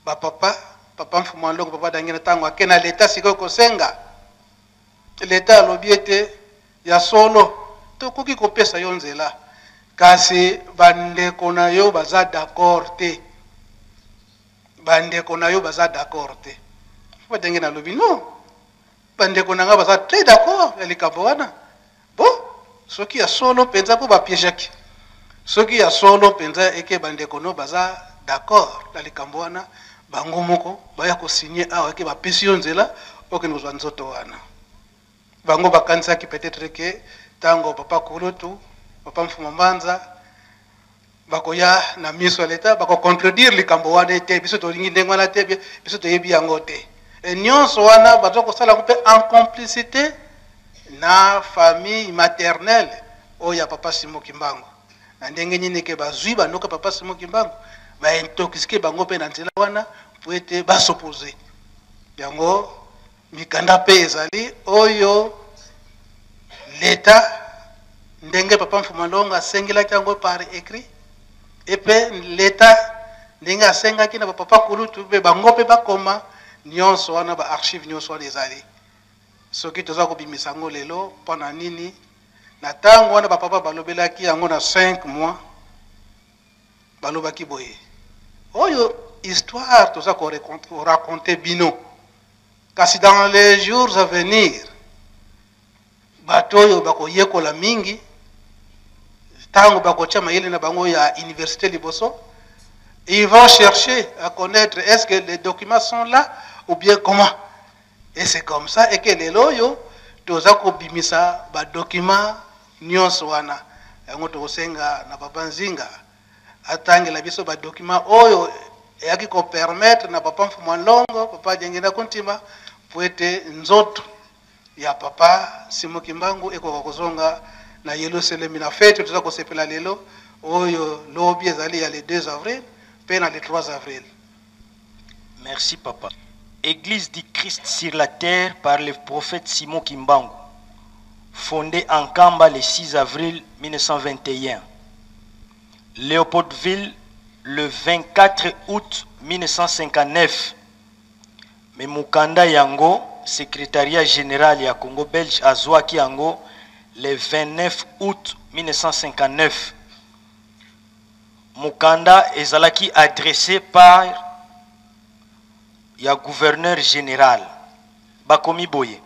papa Mfumalongo papa dangena tango ake na leta sikoyo kosenga leta alobi ete ya solo tokoki kopesa yo nzela kasi bandeko na yo baza d'accord te papa dangena alobi non bandeko na nga baza très d'accord ya likambo wana bon soki ya solo penza po bapiégeaki soki ya solo penza eke bandeko no baza d'accord na likambo wana bango moko baya kosigner awa eke bapesi yo nzela okende kozwa nzoto wana bango bakanisaki peut-être ke tango papa Kulutu papa Mfuma Mbanza bakoya na miso ya leta bakocontredire likambo wana te biso tolingi ndenge wana te biso toyebi yango te nyonso wana baza kosala mpe en complicité na famille maternelle oyo ya papa Simon Kimbangu na ndenge nini ke bazwi bandoka papa Simon Kimbangu baintoxique bango mpe na nzela wana po ete basopose yango mikanda mpe ezali oyo leta ndenge papa Mfumalongo asengelaki yango par écrit epe leta ndenge asengaki na papa Kulutu mpe bango mpe bakoma nyonso wana ba archive nyonso wana ezali soki toza kobimisa yango lelo mpona nini na ntango wana bapapa balobelaki yango na 5 mois balobaki boye oyo histoire toza koraconte bino kasi dans les jours à venir bato oyo bakoyekola mingi tango bakocha mayele na bango ya université liboso, ils vont chercher à connaître est-ce que les documents sont là ou bien comment. Et c'est comme ça et que les loyo toza ko bimisa ba documents nyonso wana yango to senga na papa Nzinga atangela biso ba documents oyo yaki ko permettre na papa Mfumwanlongo papa Jengena Kuntima poete nzoto ya papa Simon Kimbangu eko kozonga na Yerusalem na fête toza ko sepela lelo oyo lobi ezali ya le 2 avril pe na le 3 avril. Merci papa. Église du Christ sur la terre par le prophète Simon Kimbangu, fondée en Kamba le 6 avril 1921. Léopoldville le 24 août 1959. Mais Mukanda Yango, secrétariat général ya Congo belge Azwaki Yango le 29 août 1959. Mukanda ezalaki adressé par ya gouverneur général Bakomi Boye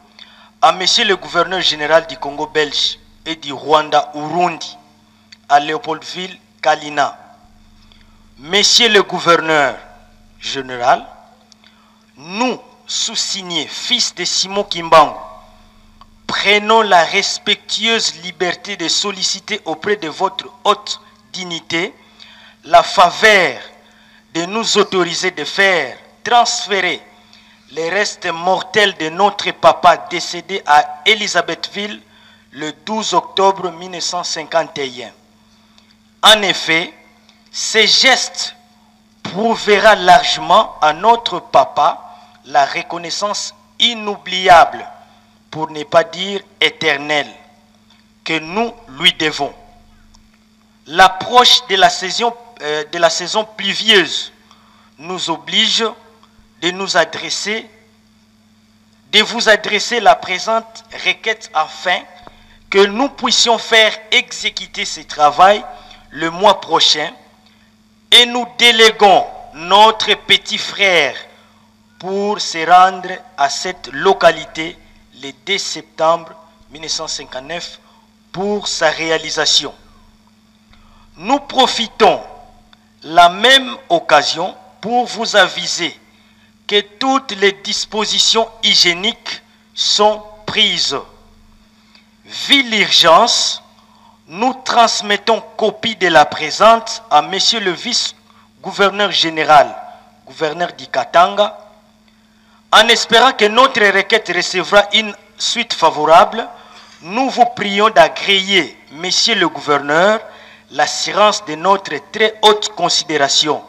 à monsieur le gouverneur général du Congo belge et du Rwanda Urundi à Léopoldville Kalina. Monsieur le gouverneur général, nous, sous-signés, fils de Simon Kimbangu, prenons la respectueuse liberté de solliciter auprès de votre haute dignité la faveur de nous autoriser de faire transférer les restes mortels de notre papa décédé à Elisabethville le 12 octobre 1951. En effet, ce geste prouvera largement à notre papa la reconnaissance inoubliable, pour ne pas dire éternelle, que nous lui devons. L'approche de la saison pluvieuse nous oblige de vous adresser la présente requête afin que nous puissions faire exécuter ce travail le mois prochain, et nous déléguons notre petit frère pour se rendre à cette localité le 2 septembre 1959 pour sa réalisation. Nous profitons la même occasion pour vous aviser que toutes les dispositions hygiéniques sont prises. Vu l'urgence, nous transmettons copie de la présente à monsieur le vice-gouverneur général, gouverneur d'Ikatanga, en espérant que notre requête recevra une suite favorable. Nous vous prions d'agréer, monsieur le gouverneur, l'assurance de notre très haute considération.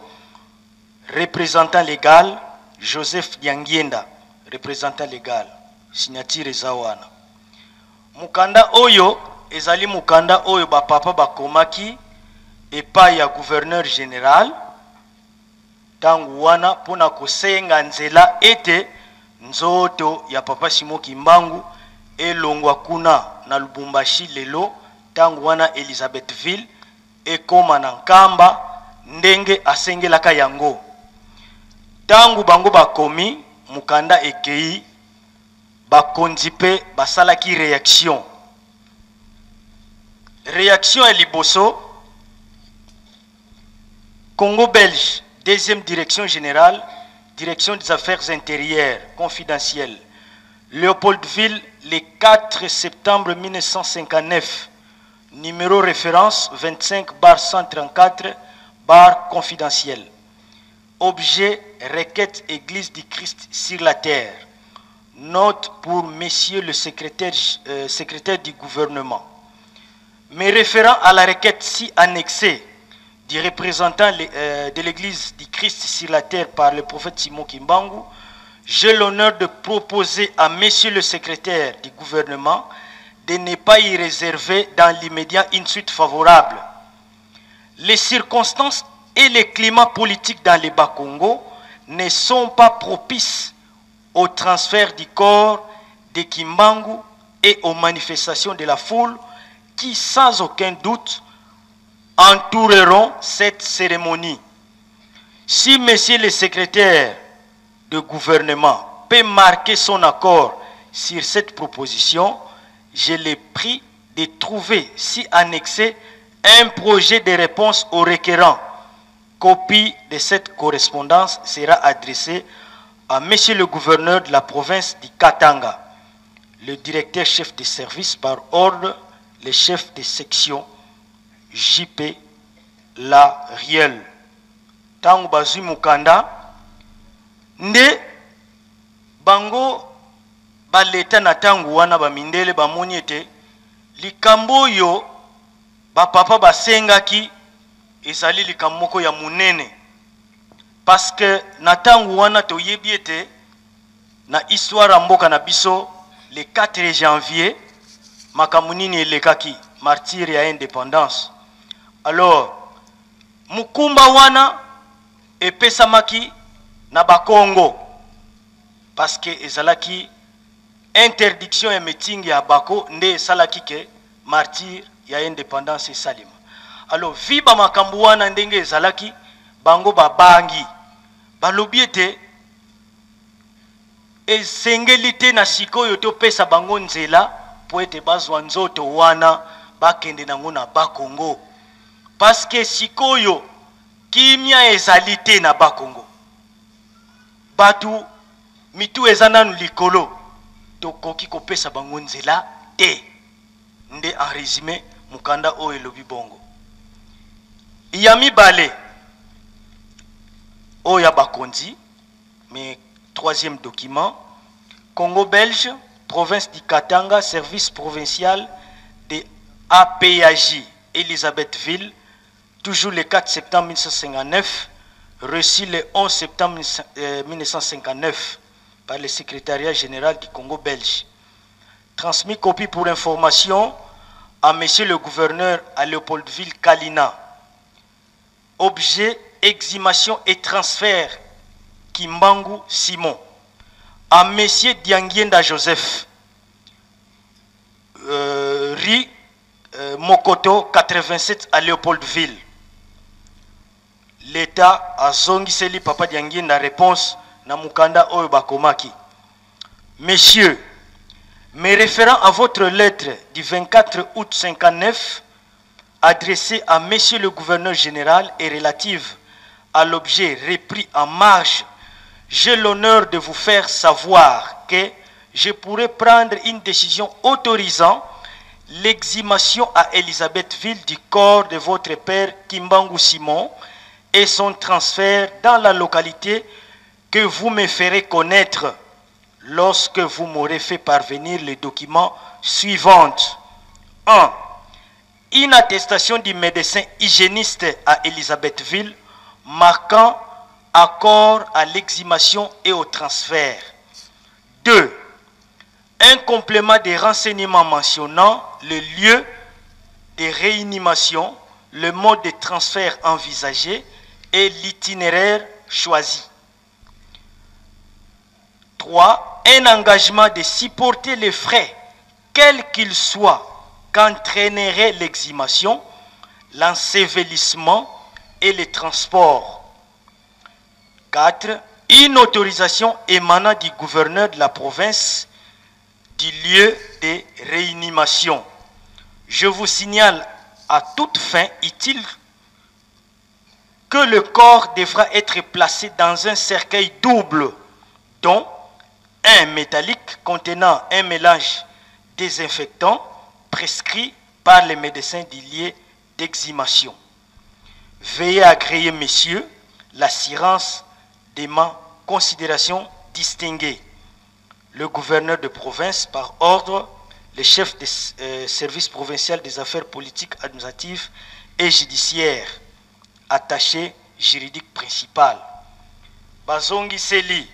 Représentant légal, Joseph Yangienda, représentant légal, signature Zawana. Mukanda Oyo, ezali Mukanda Oyo ba papa bakomaki epai ya gouverneur général tangu wana pona kosenga nzela ete nzoto ya papa Simon Kimbangu elongwa kuna na Lubumbashi lelo tangu wana Elisabethville ekoma na Nkamba ndenge asengelaka yango. Tangu bango bakomi Mukanda ekei bakonzi pe basalaki réaction. Réaction à Liboso, Congo belge, deuxième direction générale, direction des affaires intérieures, confidentielles. Léopoldville, le 4 septembre 1959, numéro référence 25/134/confidentiel. Objet, requête Église du Christ sur la terre. Note pour messieurs le secrétaire du gouvernement. Mais référant à la requête si annexée du représentant de l'Église du Christ sur la terre par le prophète Simon Kimbangu, j'ai l'honneur de proposer à monsieur le secrétaire du gouvernement de ne pas y réserver dans l'immédiat une suite favorable. Les circonstances et les climats politiques dans les Bas-Congo ne sont pas propices au transfert du corps de Kimbangu et aux manifestations de la foule qui, sans aucun doute, entoureront cette cérémonie. Si monsieur le secrétaire de gouvernement peut marquer son accord sur cette proposition, je l'ai prie de trouver si annexé Un projet de réponse aux requérants. Copie de cette correspondance sera adressée à Monsieur le gouverneur de la province du Katanga, le directeur chef de service par ordre, le chef de section JP La Riel. Tangu bazui mukanda nde bango baleta na tangu wana bamindele bamonyete likambo yo bapapa basengaki ezali likambo moko ya munene parce que na tangu wana toyebi ete na histoire mboka na biso le 4 janvier makambo nini elekaki martyre ya indépendance. Alors mukumba wana epesamaki na bakongo parce que ezalaki interdiction ya meeting ya bako nde esalaki ke martyre ya indépendance esalima. Alors viba makambo wana ndenge ezalaki bango babangi balobi ete esengeli te na sikoyo topesa bango nzela po ete bazwa nzoto wana bakende nango na bakongo parce que sikoyo kimia ezali te na bakongo batu mitu eza nanu likolo tokoki kopesa bango nzela te nde en résumé mukanda oyo elobi bongo. Ya mibale oya bakonzi mais troisième document Congo belge province du Katanga service provincial de APAJ Elisabethville toujours le 4 septembre 1959 reçu le 11 septembre 1959 par le secrétariat général du Congo belge. Transmis copie pour information à monsieur le gouverneur à Léopoldville Kalina. Objet, exhumation et transfert Kimbangu Simon. À monsieur Diangienda Joseph. Rue Mokoto 87 à Léopoldville. L'État a zongiseli papa Diangienda réponse na mukanda oyo bakomaki. Messieurs, me référant à votre lettre du 24 août 59 adressée à monsieur le gouverneur général et relative à l'objet repris en marge, j'ai l'honneur de vous faire savoir que je pourrais prendre une décision autorisant l'exhumation à Elisabethville du corps de votre père Kimbangu Simon et son transfert dans la localité que vous me ferez connaître lorsque vous m'aurez fait parvenir les documents suivants. 1. Une attestation du médecin hygiéniste à Elisabethville marquant accord à l'exhumation et au transfert. 2. Un complément des renseignements mentionnant le lieu de réinhumation, le mode de transfert envisagé et l'itinéraire choisi. 3. Un engagement de supporter les frais, quels qu'ils soient, qu'entraînerait l'exhumation, l'ensevelissement et le transport. 4. Une autorisation émanant du gouverneur de la province du lieu de réinhumation. Je vous signale à toute fin utile que le corps devra être placé dans un cercueil double, dont un métallique contenant un mélange désinfectant prescrit par les médecins du lieu d'exhumation. Veuillez agréer, messieurs, l'assurance de ma considération distinguée. Le gouverneur de province, par ordre, le chef du service provincial des affaires politiques, administratives et judiciaires, attaché juridique principal. Bazongi Seli,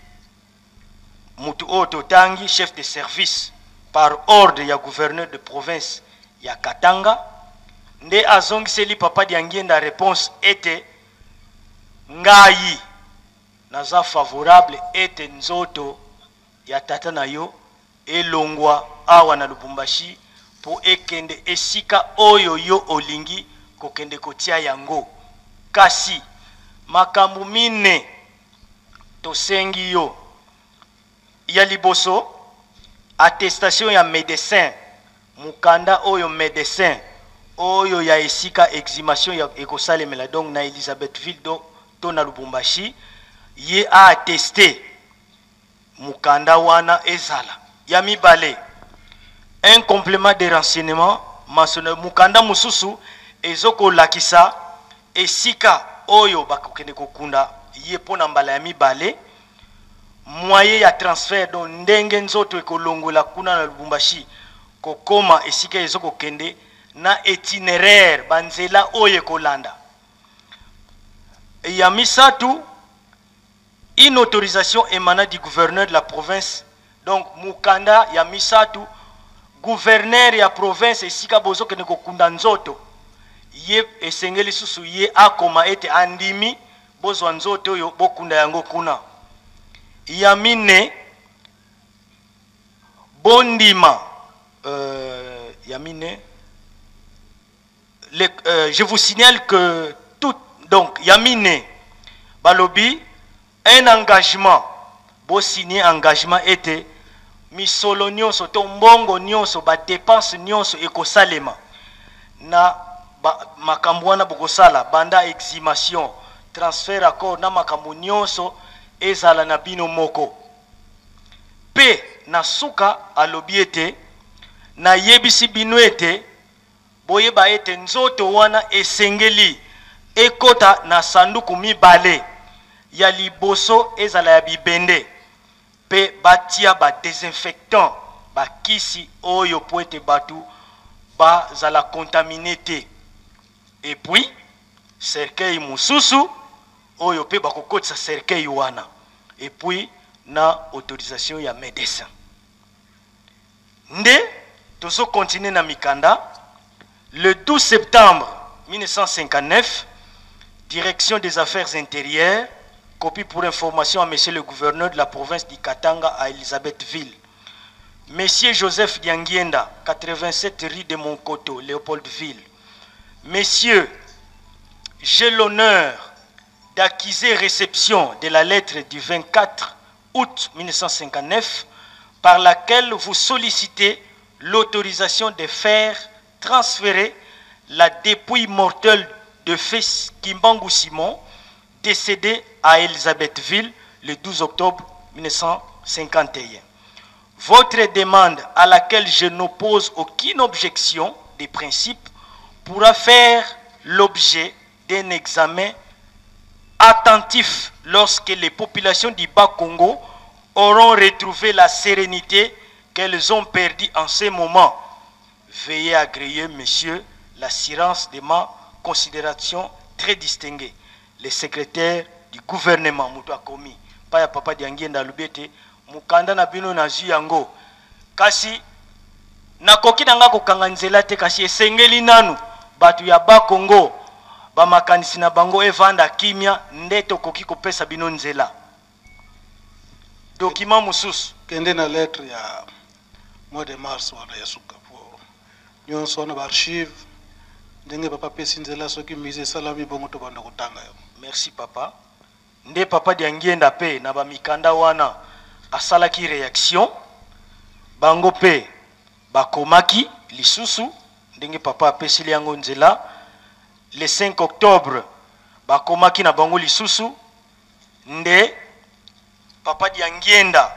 Mutu Oto Tangi, chef de service, par ordre ya gouverneur de province ya Katanga, nde azongi Seli papa Diangienda réponse était ngai naza favorable ete nzoto ya tata na yo elongwa awa na Lubumbashi po ekende esika oyo yo olingi kokende kotia yango. Kasi makambu mine tosengi yo ya liboso attestation ya médecin mukanda oyo médecin oyo ya esika exhumation ya ekosalemela donc na Elisabethville to na Lubumbashi ye a attesté mukanda wana ezala ya mibale. Un complément de renseignement mentionné mukanda mususu ezoko lakisa esika oyo bakokende kokunda ye pona mbala ya mibale moyen ya transfert donc ndenge nzoto ekolongola kuna na Lubumbashi kokoma esika ezoko kende na itinéraire banzela oyo kolanda. Ya misatu une autorisation émanant du gouverneur de la province donc mukanda ya misatu gouverneur ya province esika bozo kende kokunda nzoto ye esengeli susu ye akoma ete andimi bozwa nzoto oyo bokunda yango kuna. Ya mine bondima ya mine je vous signale que tout donc ya mine balobi un engagement bo signer engagement ete misolo nyonso to mbongo nyonso ba dépense nyonso ekosalema na makambo wana bokosala banda exhumation transfert accord na makambo nyonso ezala na bino moko pe na suka alobi ete na yebisi bino ete boyeba ete nzoto wana esengeli ekota na sanduku mibale ya liboso ezala ya bibende pe batia ba désinfectant bakisi oyo po ete batu bazala contaminé te. Et puis cercueil mususu oyo pe bakokotisa cercueil wana et puis na autorisation ya médecin nde tozo continuer na mikanda. Le 12 septembre 1959 direction des affaires intérieures copie pour information à monsieur le gouverneur de la province du Katanga à Elisabethville. Monsieur Joseph Diangienda 87 rue de Monkoto Léopoldville. Messieurs, j'ai l'honneur d'acquiser réception de la lettre du 24 août 1959 par laquelle vous sollicitez l'autorisation de faire transférer la dépouille mortelle de fils Kimbangu Simon, décédé à Elisabethville le 12 octobre 1951. Votre demande, à laquelle je n'oppose aucune objection de principe, pourra faire l'objet d'un examen attentif lorsque les populations du Bas-Congo auront retrouvé la sérénité qu'elles ont perdue en ce moment. Veuillez agréer, monsieur, l'assurance de ma considération très distinguée. Le secrétaire du gouvernement, Moutoua Komi, Paya Papa Diangienda Lubete, Mukanda na bino na yango. Kasi, nakoki nanga kokanga nzela te kasi esengeli nanu, batu ya Bas-Congo, ba makanisi na bango evanda kimia, ndeto koki kopesa bino nzela. Document mususu. Kende na lettre ya mois de mars wana ya suka po. Nyonso wana ba archive. Ndenge papa pesi nzela soki mise salami bongo to banda kotanga yo. Merci papa. Nde papa Diangienda pe na ba mikanda wana asalaki réaction. Bango pe bakomaki lisusu ndenge papa pesi liango nzela. Le 5 octobre bakomaki na bango lisusu nde papa Diangienda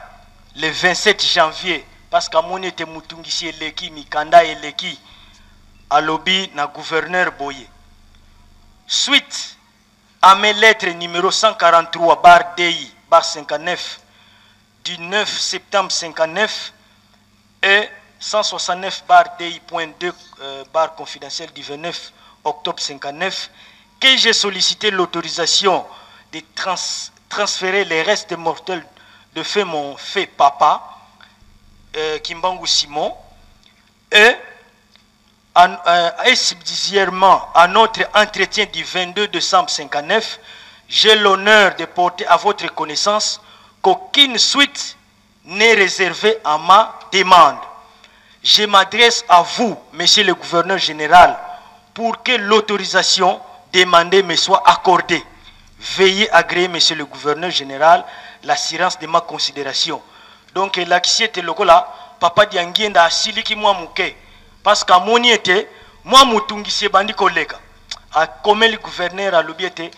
le 27 janvier parce qu'amoni était mutungisi eleki mikanda eleki alobi na gouverneur Boye. Suite à mes lettres numéro 143 bar DI bar 59 du 9 septembre 59 et 169 bar DI.2 bar confidentiel du 29 octobre 59 que j'ai sollicité l'autorisation de transférer les restes mortels de fait mon fait papa Kimbangu Simon et subsidiairement à notre entretien du 22 décembre 59, j'ai l'honneur de porter à votre connaissance qu'aucune suite n'est réservée à ma demande. Je m'adresse à vous, monsieur le gouverneur général, pour que l'autorisation demandée me soit accordée. Veuillez agréer, monsieur le gouverneur général, l'assurance de ma considération. Donc, l'accès était le là, papa Diangienda a siliki moi mouké. Parce qu'à mon était, moi mutungisi bandi koleka akomeli gouverneur alobiete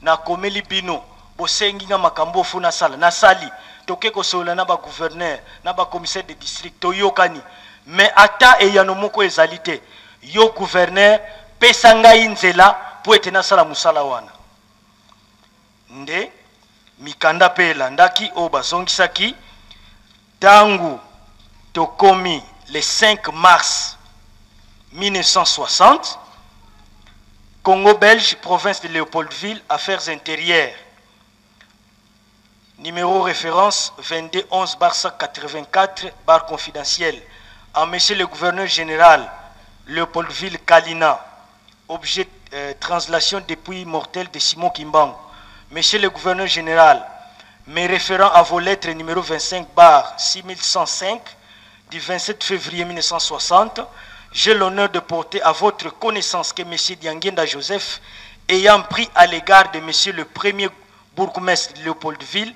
na komeli bino bosengi nga makambo funa sala na sali toke kosola na ba gouverneur na ba commissaire de district toyokani mais ata eyano moko ezalite yo gouverneur pesa ngai nzela po ete na sala musala wana nde mikanda pe elandaki o bazongisaki tangu tokomi le 5 mars 1960 Congo belge, province de Léopoldville, affaires intérieures. Numéro référence 2211/184 bar confidentiel. À monsieur le gouverneur général Léopoldville Kalina. Objet translation depuis mortel de Simon Kimbangu. Monsieur le gouverneur général, mes référents à vos lettres numéro 25/6105 du 27 février 1960, j'ai l'honneur de porter à votre connaissance que M. Dianguenda Joseph, ayant pris à l'égard de M. le premier bourgmestre de Léopoldville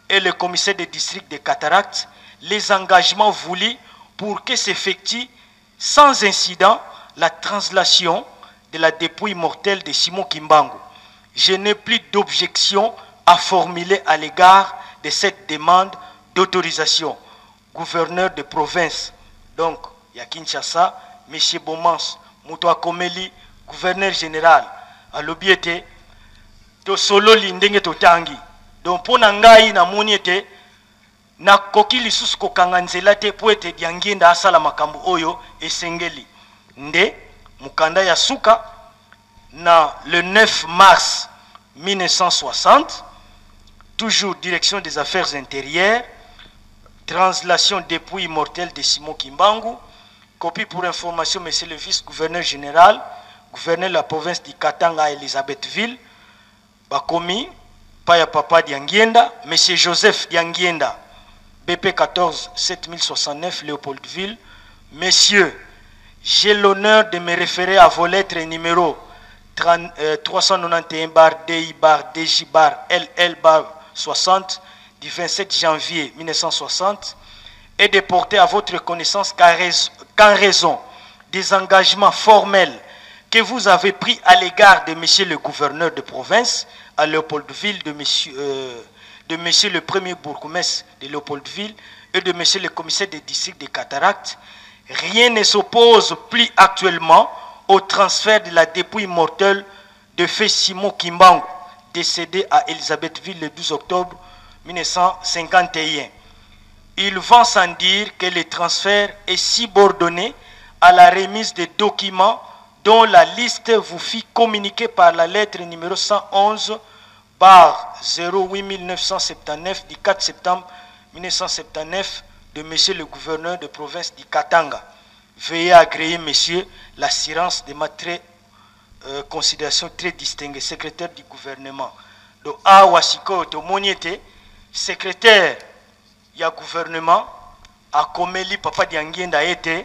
et le commissaire de district de Cataractes, les engagements voulus pour que s'effectue sans incident la translation de la dépouille mortelle de Simon Kimbangu. Je n'ai plus d'objection à formuler à l'égard de cette demande d'autorisation. Gouverneur de province, donc, il y a Kinshasa, M. Bomans, Moutoua Komeli, gouverneur général, à l'obiété, to solo lindenge to tangi. Donc, pour nangai na moniete, na koki lisusu kokanga nzela te po ete Dianguenda asala makambo oyo esengeli. Nde, mukanda ya suka, na le 9 mars 1960, toujours direction des affaires intérieures, translation dépouille mortelle de Simon Kimbangu, copie pour information, monsieur le vice-gouverneur général, gouverneur de la province du Katanga à Elisabethville, Bakomi, Paya Papa Dianguenda, monsieur Joseph Dianguenda, BP 14 7069 Léopoldville. Messieurs, j'ai l'honneur de me référer à vos lettres numéro 391/DI/DJ/LL/60 du 27 janvier 1960 et de porter à votre connaissance qu'en raison des engagements formels que vous avez pris à l'égard de monsieur le gouverneur de province à Léopoldville, de monsieur le premier bourgmestre de Léopoldville et de monsieur le commissaire des districts de Cataractes, rien ne s'oppose plus actuellement au transfert de la dépouille mortelle de feu Simon Kimbangu, décédé à Elisabethville le 12 octobre 1951. Il va sans dire que le transfert est subordonné à la remise des documents dont la liste vous fit communiquer par la lettre numéro 111/08979 du 4 septembre 1979 de monsieur le gouverneur de province du Katanga. Veuillez agréer, monsieur, l'assurance de ma considération très distinguée, secrétaire du gouvernement. Donc, Awasiko Tomoniete, secrétaire ya gouvernement, a komeli Papa Dianguenda ete,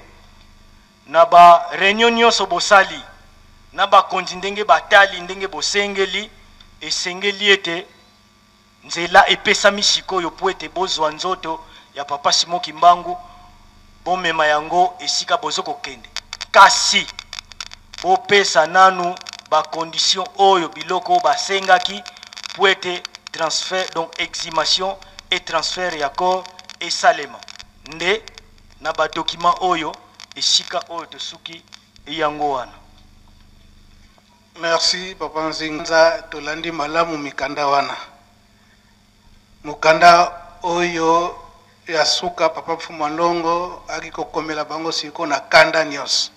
naba réunion nyonso bosali, naba kondindenge batali ndenge bosengeli, esengeli ete, nzela epesami sikoyo po ete bozwa nzoto ya Papa Simon Kimbangu, bomema yango esika bozoko kende. Kasi bopesa nanu ba condition oyo biloko basengaki pour être transfert, donc exhumation et transfert ya corps et salema. Nde na ba document oyo esika oyo tosuki yango wana. Merci Papa Nzinza, tolandi malamu mikanda wana. Mukanda oyo ya suka Papa Fumalongo akiko komela bango siko na kanda nyos.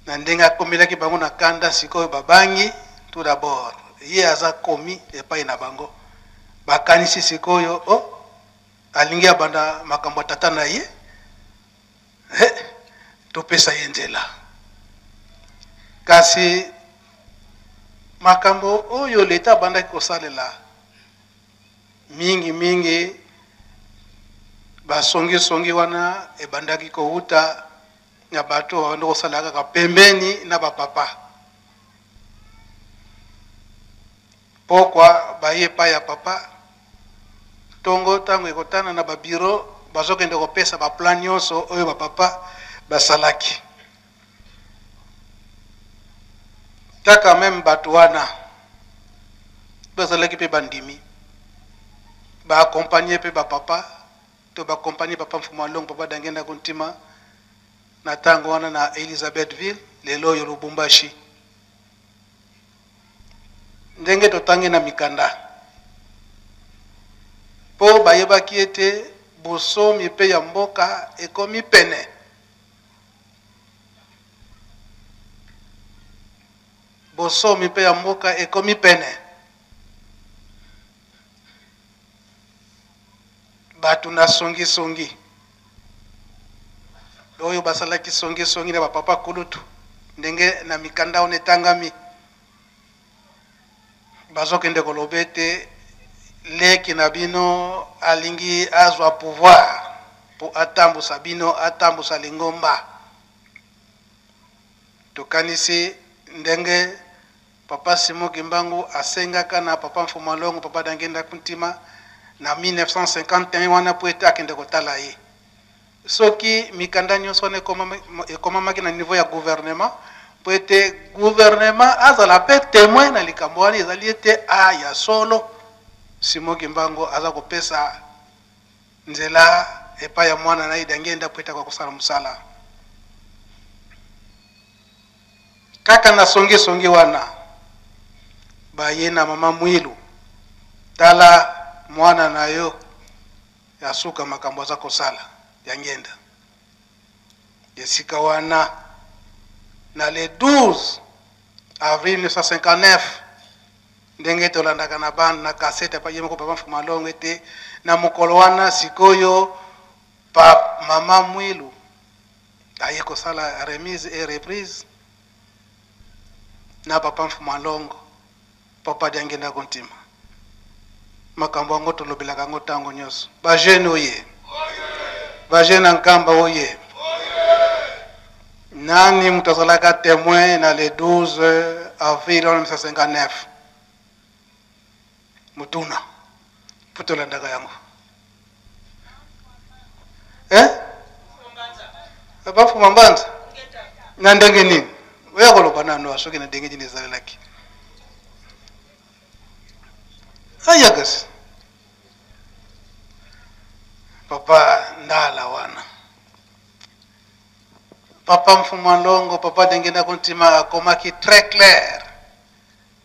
Na ndenga komela ki bango na kanda siko babangi tout d'abord. Ye aza komi epai na bango. Bakanisi siko yo alingi abanda makambo tata na ye. Topesa yenzela. Kasi makambo oyo leta banda kosalela mingi basongi wana ebandaki kouta na bato bando kosalaka ka pembeni na bapapa. Pokwa baye pa ya papa tongo tango ekotana na babiro bazokende kopesa ba plan nyonso oyo bapapa basalaki. Kaka même Batouana, bazalaki pe bandimi, ba accompagner pe ba papa, to ba accompagner papa Mfumalongo papa Dangenda Kuntima, na tango wana na Elizabethville, lelo yo Lubumbashi. Ndenge totangi na mikanda. Po bayebaki ete bosomi pe ya mboka ekomi pene. Bosomi pe ya mboka ekomi pene. Batu na songi songi. Oyo basalaki songi songi na papa kulutu. Ndenge na mikanda onetangami. Bazokende kolobete leki na bino alingi azwa pouvoir po atambusa bino atambusa lingomba. Tokanisi ndenge papa Simon Kimbangu asengaka na papa Mfumalongo papa Dangenda Kuntima na 1951 wana po ete akende kotala ye. Soki mikanda nyonso ekomamaki na niveau ya gouvernement po ete gouvernement azala pe témoin na likambo wana ezali ete ya solo Simon Kimbangu aza kopesa nzela epai ya mwana na Dangenda po ete kwa kusala musala. Kaka na songi songi wana baye na mama Mwilu tala mwana na yo yasuka makambo za kosala ya Ngenda yesika wana na le 12 avril 1959 ndenge tolandaka na bande na cassette pa yemoko papa Mfumalongo ete na mokolo wana sikoyo pa mama Mwilu aye kosala remise et reprise na papa Mfumalongo papa Dangenda Kuntima makambo ngo tolobelaka ngo tango nyonso ba jeune oye ba jeune Nkamba oye nani mutazalaka témoin na le 12 avril 1959 mutuna putolandaka yango papa Mfumalongo na ndenge nini oya koloba nano asoki na ndenge nini ezalelaki ayagas papa ndala wana papa Mfumalongo papa Dangenda Kuntima akomaki très clair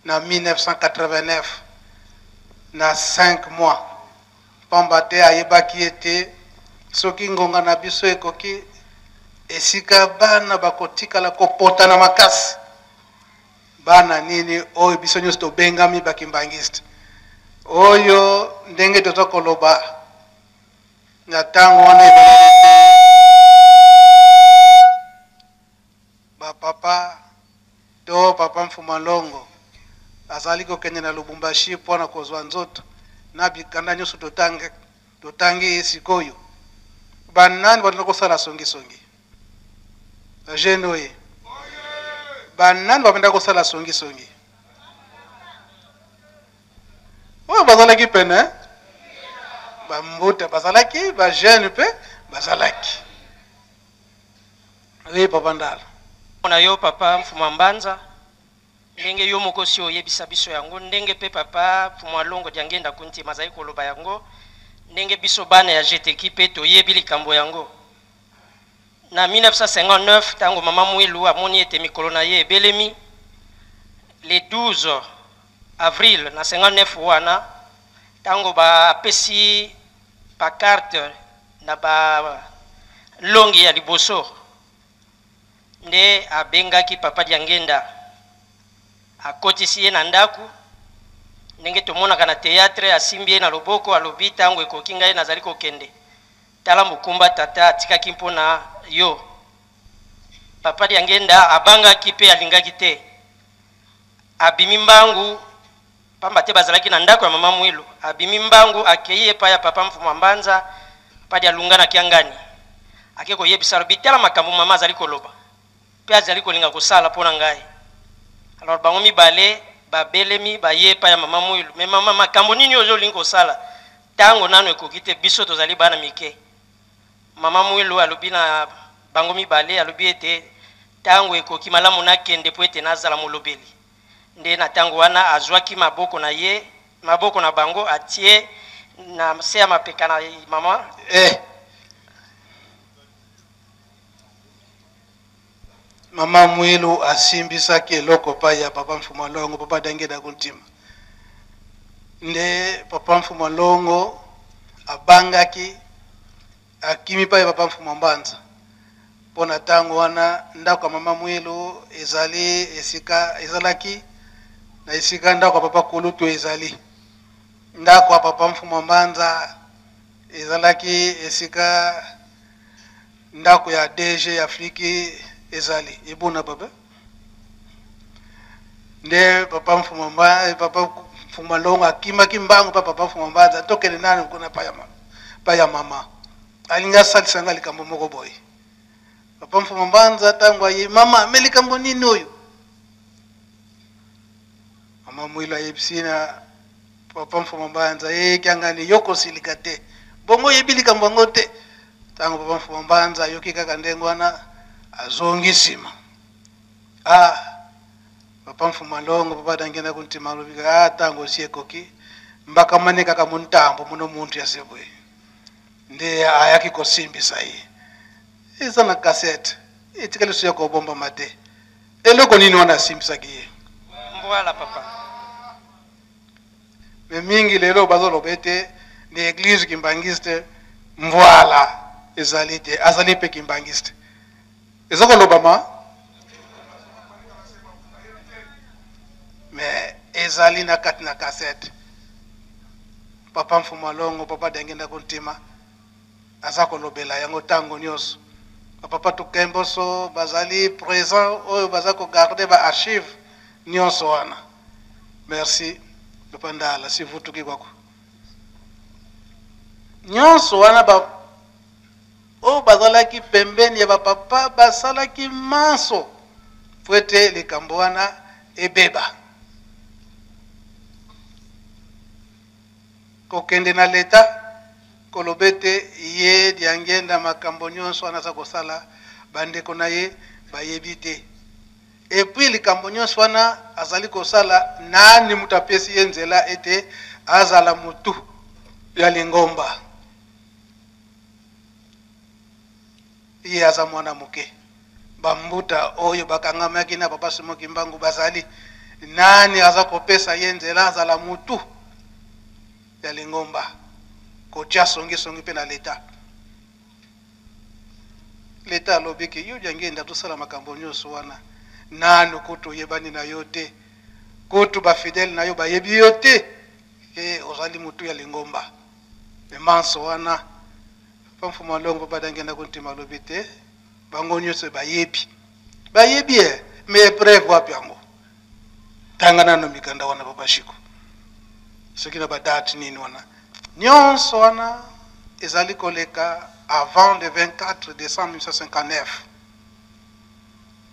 na 1989 na 5 mois pamba te ayebaki ete soki ngonga na biso ekoki esika bana bakotikala kopota na makasi bana nini oyo biso nyonso tobengami bakimbangiste oyo ndenge tozakoloba na tango wana bapapa to papa Mfumalongo azali kokende na Lubumbashi mpona kozwa nzoto na bikanda nyonso totangi sikoyo banani balina kosala songi songi jeune oye banani bapenda kosala songi songi oyo bazalaki pene bambuta bazalaki ba jeune pe bazalaki oui papa Ndala na yo papa Mfumambanza ndenge yo mokosi oyebisa biso yango ndenge pe papa Mfumalongo Dangenda Kuntima azali koloba yango ndenge biso bana ya JTK pe toyebi likambo yango na 1959 tango mama Mwilu amoni ete mikolo na ye ebelemi le 12 avril na 59 wana tango ba apesi pa carte na ba longi ya liboso nde abengaki papa Dangenda akotisi ye na ndaku ndenge tomonaka na théâtre asimbi ye na loboko alobi tango ekoki ngai nazali kokende tala mokumba tata atikaki mpona yo papa Dangenda abangaki pe alingaki te abimi mbangu pamba te bazalaki na ndako ya mama Mwilu abimi mbangu akei epai ya papa Mfumalongo padi alunga na kiangani ake koyebisa lobi tala makambo mama azali koloba pe azali kolinga kosala mpona ngai alors bango mibale babelemi baye epai ya mama Mwilu me mama makambo nini ozolinga kosala tango nano ekoki te biso tozali bana mike mama Mwilu alobi na bango mibale alobi ete tango ekoki malamu nakende po ete nazala molobeli nde na tango wana azwaki maboko na ye maboko na bango atie na se ya mapeka na mama mama Mwilu asimbisaki eloko pa ya papa Mfumalongo papa Dangenda kuntima nde papa Mfumalongo abangaki akimi pa ya papa Mfumambanza pona tango wana ndako ya mama Mwilu ezali esika ezalaki na esika ndako ya papa Kulutu ezali ndako ya papa Mfumambanza ezalaki esika ndako ya DG Afriki ezali ibuna baba nde papa Mfumalongo akima kimbangu papa Mfumambanza tokele nani kuna pa ya mama alinga salisanga likambo moko boy papa Mfumambanza tangwa ye mama melikambo nini oyo mama Mwilu ayebisina papa Mfumambanza kyangani yoko silikate bongo yebili kambo ngote tango papa Mfumambanza yoki kaka ndengwana azongisima papa Mfumalongo papa Dangenda kuntima lubika tango siekoki mbaka maneka kaka muntambo muno muntu yasebwe nde ayaki kosimbi sai eza na cassette itikale suya ko bomba mate eloko nini wana simbisa kiye mbwala papa me mingi lelo bazolo bete ni église kimbangiste mbwala ezalite azalipe kimbangiste ezako lobama me ezali na kati na cassette papa Mfumalongo papa Dangenda kuntima azako lobela yango tango nyos papa tukemboso bazali présent oyo bazako garder ba archive nyonso wana merci lopandala sivutuki kwako nyonso wana ba o bazalaki pembeni ya bapapa basalaki manso fwete likambo wana ebeba kokende na leta kolobete ye Dangenda makambo nyonso wana za kosala bandeko na ye bayebi te epuis likambo nyonso wana azali kosala nani mutapesi ye nzela ete azala mutu ya lingomba ye aza mwana muke bambuta oyo bakangamaki na papa Simoki Mbangu bazali nani aza kopesa ye nzela azala mutu ya lingomba kotia songi pe na leta alobiki yo Dangenda tosala makambo nyonso wana nanu kutu yebani na yote kutu ba fidèle na yo bayebi yote ozali mutu ya lingomba memanso wana papa Mfumalongo papa Dangenda kuntima lobite bango nyonso bayebi me preuve wapi yango tangana no mikanda wana papa Shiko soki na badate nini wana nyonso wana ezali koleka avant le 24 décembre 1959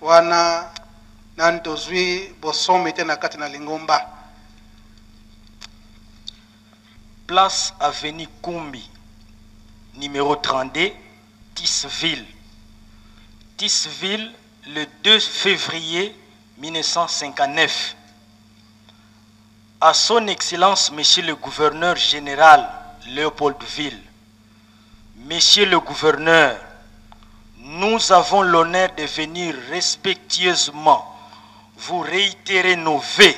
wana nani tozwi bosome te na kati na lingomba place avenue Kumbi numéro 32 Tisseville le 2 février 1959 à son excellence monsieur le gouverneur général Léopoldville. Monsieur le gouverneur, nous avons l'honneur de venir respectueusement vous réitérer nos vœux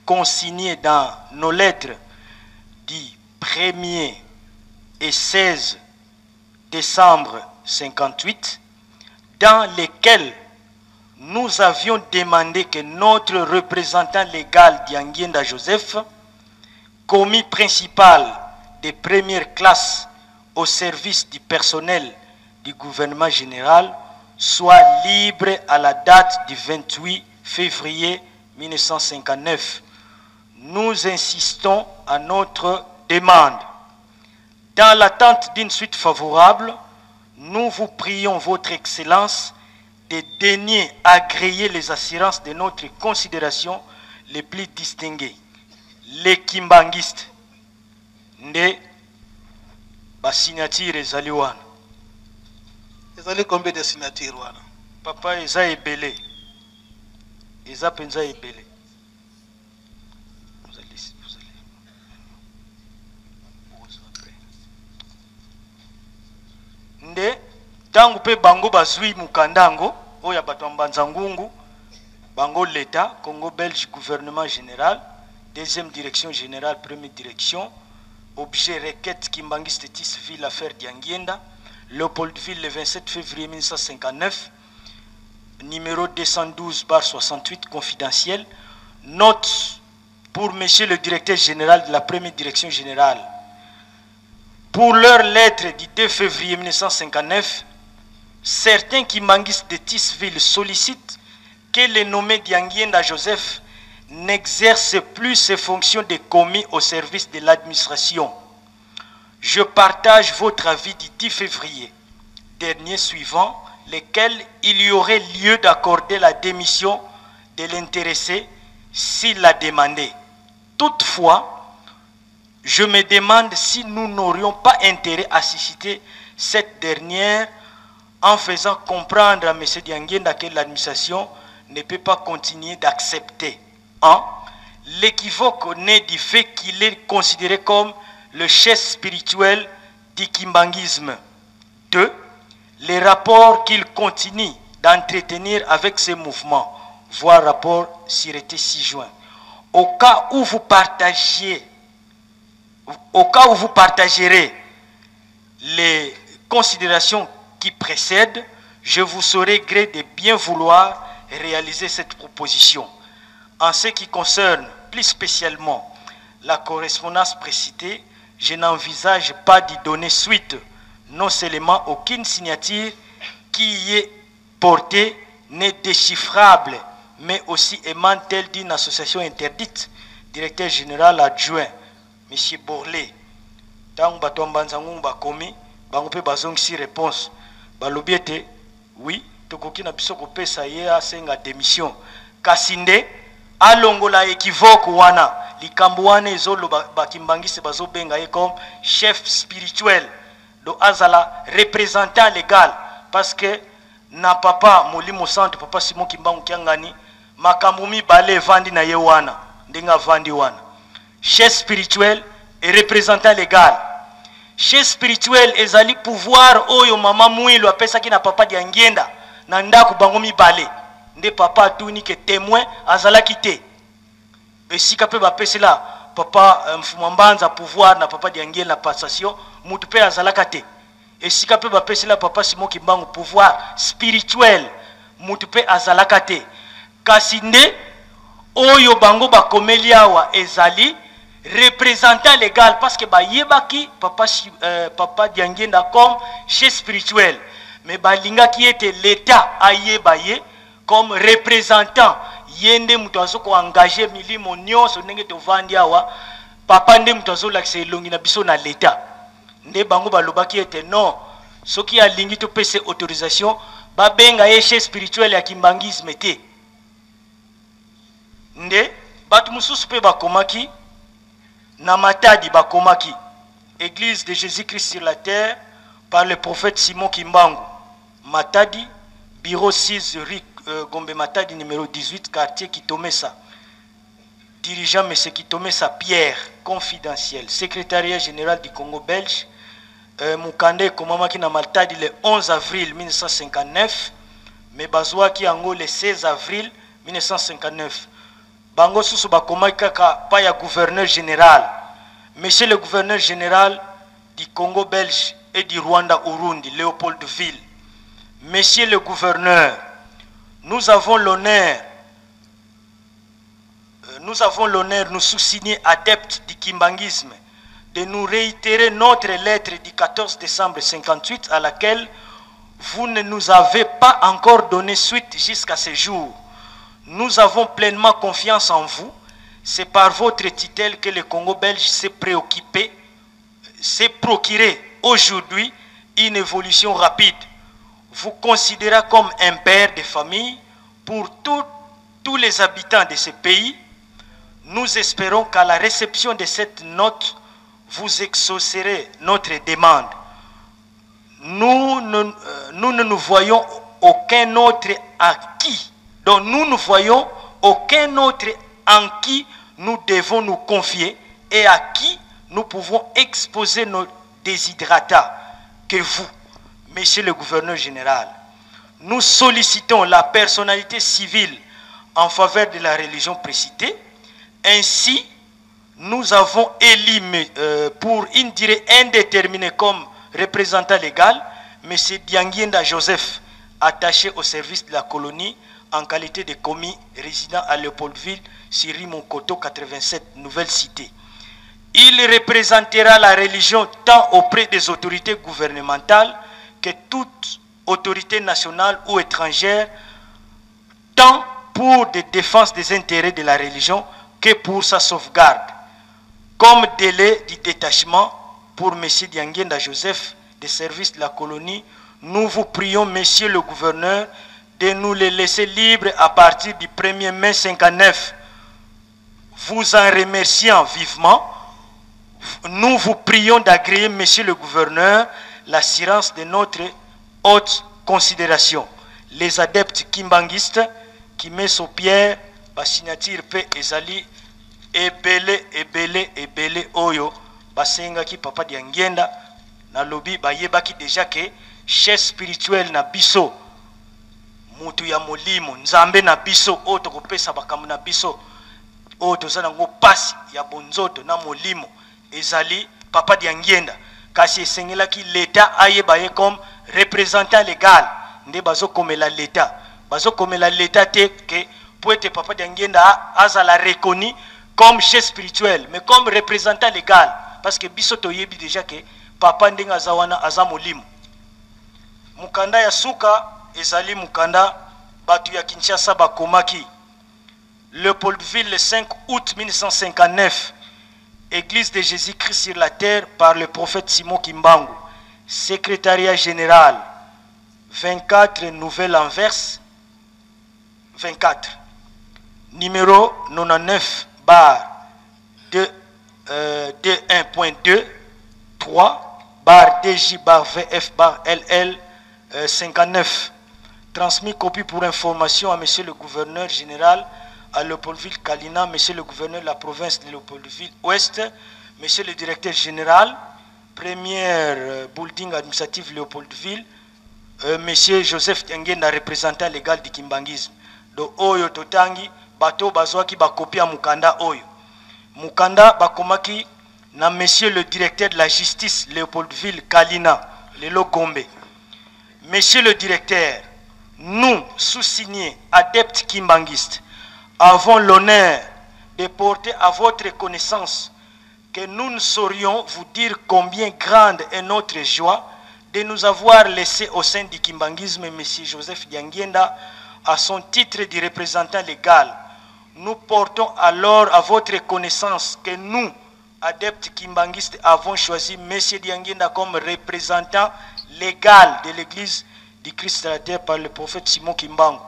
consignés dans nos lettres du 1er et 16 décembre 58, dans lesquelles nous avions demandé que notre représentant légal Dangenda Joseph, commis principal de première classe au service du personnel du gouvernement général, soit libre à la date du 28 février 1959. Nous insistons à notre demande. Dans l'attente d'une suite favorable, nous vous prions, Votre Excellence, de daigner agréer les assurances de notre considération les plus distinguées. Les kimbangistes, nde ba signature ezali wana. Ezali combien de signature wana? Papa eza ebele. Eza penza ebele. tangu pe bango bazui mukandango oya bato mbanza ngungu bango l'État Congo belge gouvernement général deuxième direction générale première direction objet requête Kimbangis Tetis ville affaire Diangienda Léopoldville le 27 février 1959 numéro 212/68 confidentiel note pour monsieur le directeur général de la première direction générale pour leur lettre du 2 février 1959 certains Kimbangis de Tisville sollicitent que le nommé Diangienda Joseph n'exerce plus ses fonctions de commis au service de l'administration. Je partage votre avis du 10 février dernier suivant, lequel il y aurait lieu d'accorder la démission de l'intéressé s'il l'a demandé. Toutefois, je me demande si nous n'aurions pas intérêt à susciter cette dernière en faisant comprendre à M. Diangienda que l'administration ne peut pas continuer d'accepter. 1. L'équivoque naît du fait qu'il est considéré comme le chef spirituel du kimbanguisme. 2. Les rapports qu'il continue d'entretenir avec ces mouvements, voire rapport Sireté 6 juin. Au cas où vous partagerez les considérations qui précèdent, je vous saurai gré de bien vouloir réaliser cette proposition. En ce qui concerne plus spécialement la correspondance précitée, je n'envisage pas d'y donner suite. Non seulement aucune signature qui y est portée n'est déchiffrable, mais aussi émane-t-elle d'une association interdite. Directeur général adjoint, M. Borlé. Tant que vous avez bango pe bazong si réponse balobiete oui tokoki na biso ko pesa ye asenga démission kasinde alongola équivoque wana likambo wana ezolo bakimbangise bazobenga ye comme chef spirituel do azala représentant légal parce que na papa Molimo Centre papa Simon Kimbangu Kiangani makambo mibale vandi na ye wana ndenga vandi wana chef spirituel et représentant légal. Chef spirituel ezali pouvoir oyo mama mwilo apesa ki na papa Diangienda na ndako bango mibale nde papa atuni ke témoin azala kite esika pe bapesela papa Mfumambanza pouvoir na papa Diangienda passation mutu pe azala kate esika pe bapesela papa Simon Kimbangu pouvoir spirituel mutu pe azala kate kasi nde oyo bango bakomeli awa ezali représentant légal parce que bayebaki papa Diangienda comme chef spirituel mais balinga qui était l'état ayebaye comme représentant yende mutu azoko engager milimo nyonso ndenge tovandi awa papa nde mutu azolakisa elongi na biso na l'état nde bango balobaki ete non soki alingi topesa autorisation babenga ye chef spirituel ya kimbangisme te nde batu mususu pe bakomaki na Matadi bakomaki église de Jésus-Christ sur la terre par le prophète Simon Kimbangu Matadi bureau 6 rue Gombe Matadi numéro 18 quartier Kitomesa dirigeant M. Kitomesa Pierre confidentiel secrétariat général du Congo belge Mukande komamaki na Matadi le 11 avril 1959 mais bazwaki yango le 16 avril 1959 bango susu bakomaki kaka pa ya gouverneur général. Monsieur le gouverneur général du Congo belge et du Rwanda Urundi, Léopoldville. Monsieur le gouverneur, nous avons l'honneur, nous sous-signés adeptes du kimbangisme, de nous réitérer notre lettre du 14 décembre 58 à laquelle vous ne nous avez pas encore donné suite jusqu'à ce jour. Nous avons pleinement confiance en vous. C'est par votre tutelle que le Congo belge s'est préoccupé, s'est procuré aujourd'hui une évolution rapide. Vous considérez comme un père de famille pour tous les habitants de ce pays. Nous espérons qu'à la réception de cette note, vous exaucerez notre demande. Nous ne nous voyons aucun autre acquis. Donc nous ne voyons aucun autre en qui nous devons nous confier et à qui nous pouvons exposer nos désiderata que vous. Monsieur le gouverneur général, nous sollicitons la personnalité civile en faveur de la religion précitée. Ainsi, nous avons élu pour une durée indéterminée comme représentant légal M. Dianguienda Joseph, attaché au service de la colonie en qualité de commis résident à Léopoldville, sur Moncoto 87, Nouvelle Cité. Il représentera la religion tant auprès des autorités gouvernementales que toute autorité nationale ou étrangère, tant pour des défenses des intérêts de la religion que pour sa sauvegarde. Comme délai du détachement pour M. Dianguienda Joseph des services de la colonie, nous vous prions, Monsieur le gouverneur, de nous les laisser libres à partir du 1er mai 59. Vous en remerciant vivement, nous vous prions d'agréer, Monsieur le gouverneur, l'assurance de notre haute considération. Les adeptes kimbangistes qui mettent aux pierres, la signature P. Ezali, ebele oyo, basenga ki papa Dianguienda, na lobi bayebaki déjà que chef spirituel na biso, mutu ya molimo, nzambe na biso, oto kopesa bakamu na biso, oto zana ngo pasi ya bonzoto na molimo, ezali papa Dianguienda. Kasi esengelaki l'État ayebaye comme représentant légal, nde bazo komela l'État. Bazo komela l'État te que pour être papa Dianguienda azala reconnu comme chef spirituel, mais comme représentant légal. Parce que biso toyebi déjà que papa ndenga azawana azamolimo. Mukanda ya suka ezali mukanda batu ya Kinshasa bakomaki. Léopoldville le 5 août 1959. Église de Jésus-Christ sur la terre par le prophète Simon Kimbangu. Secrétariat général 24 Nouvelle-Anvers 24. Numéro 99 bar 21.2 3 bar DJ bar VF bar LL 59. Transmis copie pour information à Monsieur le gouverneur général à Léopoldville Kalina, Monsieur le gouverneur de la province de Léopoldville Ouest, Monsieur le directeur général, première building administrative Léopoldville, Monsieur Joseph Dianguienda, représentant légal du kimbangisme. Do oyo totangi bato bazwaki bakopia mukanda oyo. Mukanda bakomaki na Monsieur le directeur de la justice Léopoldville Kalina, Lelo Gombe. Monsieur le directeur, nous, sous-signés, adeptes kimbangistes, avons l'honneur de porter à votre connaissance que nous ne saurions vous dire combien grande est notre joie de nous avoir laissé au sein du kimbangisme M. Joseph Dianguienda à son titre de représentant légal. Nous portons alors à votre connaissance que nous, adeptes kimbangistes, avons choisi M. Dianguienda comme représentant légal de l'Église du Christ à la terre par le prophète Simon Kimbangu.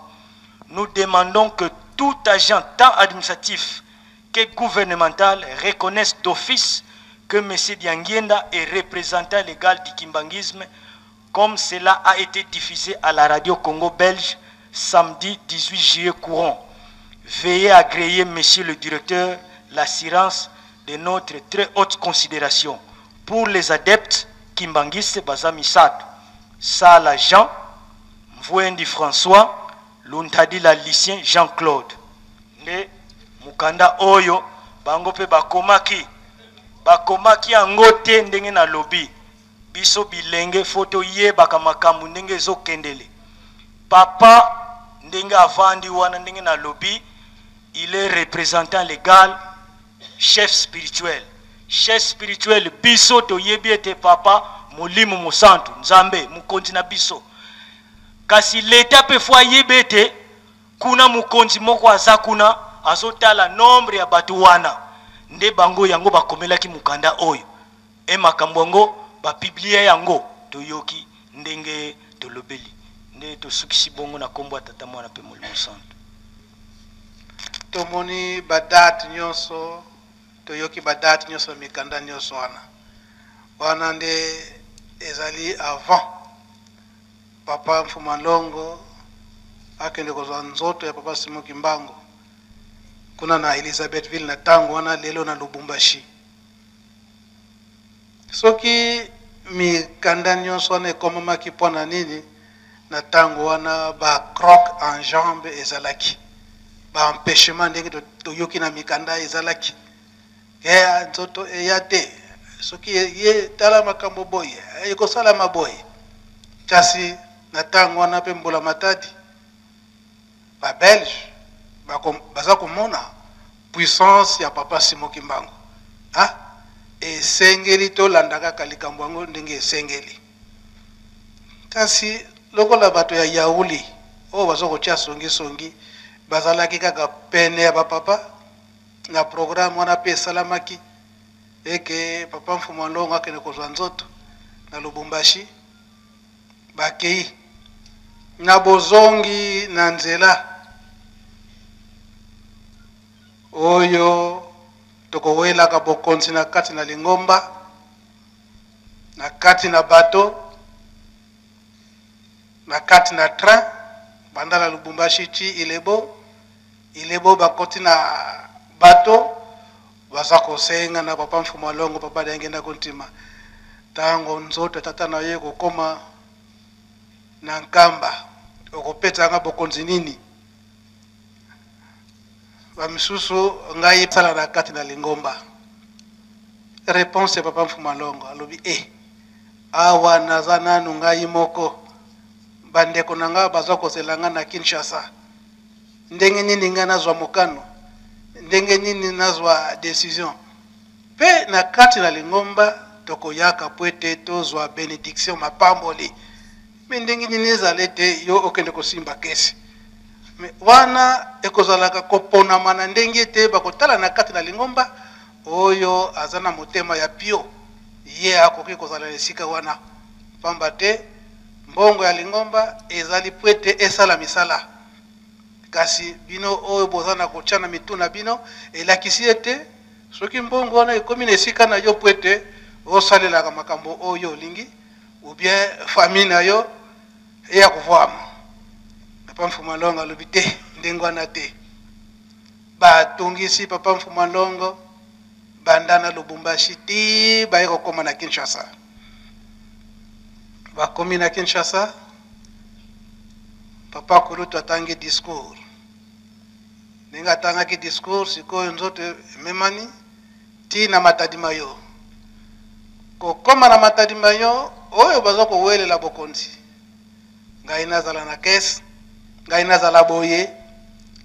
Nous demandons que tout agent tant administratif que gouvernemental reconnaisse d'office que M. Dianguienda est représentant légal du kimbangisme, comme cela a été diffusé à la radio Congo belge samedi 18 juillet courant. Veuillez agréer, Monsieur le directeur, l'assurance de notre très haute considération pour les adeptes kimbangistes Bazami Sato, Sala Jean, Mvouendi François, Luntadi la lycien Jean-Claude. Ne mukanda oyo bango pe bakomaki angote ndenge na lobby biso bilenge foto ye bakamakambu ndenge ezokendele. Papa ndenge avandi wana ndenge na lobby, il est représentant légal, chef spirituel. Chef spirituel biso toyebi ete papa molimo mosantu nzambe mukonzi na biso. Kasi l'État pe fwa yebete kuna mukonzi moko aza kuna azotala nombre ya batu wana nde bango yango bakomelaki mukanda oyo e makambo yango bapiblia yango toyoki ndenge tolobeli nde tosukisi bongo na kombo ya tata mwana pe molimo santo. Tomoni badate nyonso toyoki badate nyonso mikanda nyonso wana nde ezali avant papa Mfumalongo akende kozwa nzoto ya papa Simon Kimbangu kuna na Elizabethville na tango wana lelo na Lubumbashi. Soki mikanda nyonso wana ekomamaki mpo na nini na ntango wana bacroque en jambe ezalaki baempêchement ndenge toyoki na mikanda ezalaki ke nzoto eya te soki ye tala makambo boye ekosalama boye kasi na ntango wana mpe mbula matadi babelge baza komona puissance ya papa Simon Kimbangu esengeli tolanda kaka likambo yango ndenge esengeli kasi lokola bato ya yauli oyo baza kotia songisongi bazalaki kaka pene ya bapapa na programme wana mpe esalamaki eke papa Mfumu Ndongo akende kozwa nzoto na Lubumbashi bakei na bozongi na nzela oyo tokowelaka bokonzi na kati na Lingomba na kati na bato na kati na train bandala Lubumbashi ti Ilebo bakoti na bato baza kosenga na papa Mfumu Ndongo papa dengenda kontima tango nzoto tata na ye kokoma na Nkamba okopetanga bokonzi nini bamisusu ngai sala na kati na Lingomba réponse ya papa Mfumu Ndongo alobi awa naza nanu ngai moko bandeko na nga baza kozelanga na Kinshasa ndenge nini nga nazwa mokano ndenge nini nazwa décision pe na kati na Lingomba tokoyaka po ete tozwa bénédiction mapamboli me ndenge nini ezala ete yo okende kosimba kesi me wana ekozalaka koponama na ndenge ete bakotala na kati na Lingomba oyo aza na motema ya pio ye akoki kozala na esika wana pamba te mbongo ya Lingomba ezali po ete esala misala kasi bino oyo boza na kotia na mitu na bino elakisi ete soki mbongo wana ekomi na esika na yo po ete osalelaka makambo oyo olingi ou bien famille na yo eya kovwama papa Mfumu Ndongo alobi te ndenge wana te batungisi papa Mfumu Ndongo banda na Lubumbashi ti baye kokoma na Kinshasa bakomi na Kinshasa papa Kulutu atangi discours ndenge atangaki discours sikoyo nzoto ememani ti na Matadi Mayo kokoma na Matadi Mayo oyo baza kowelela bokonzi ngai nazala na kesi ngai nazala boye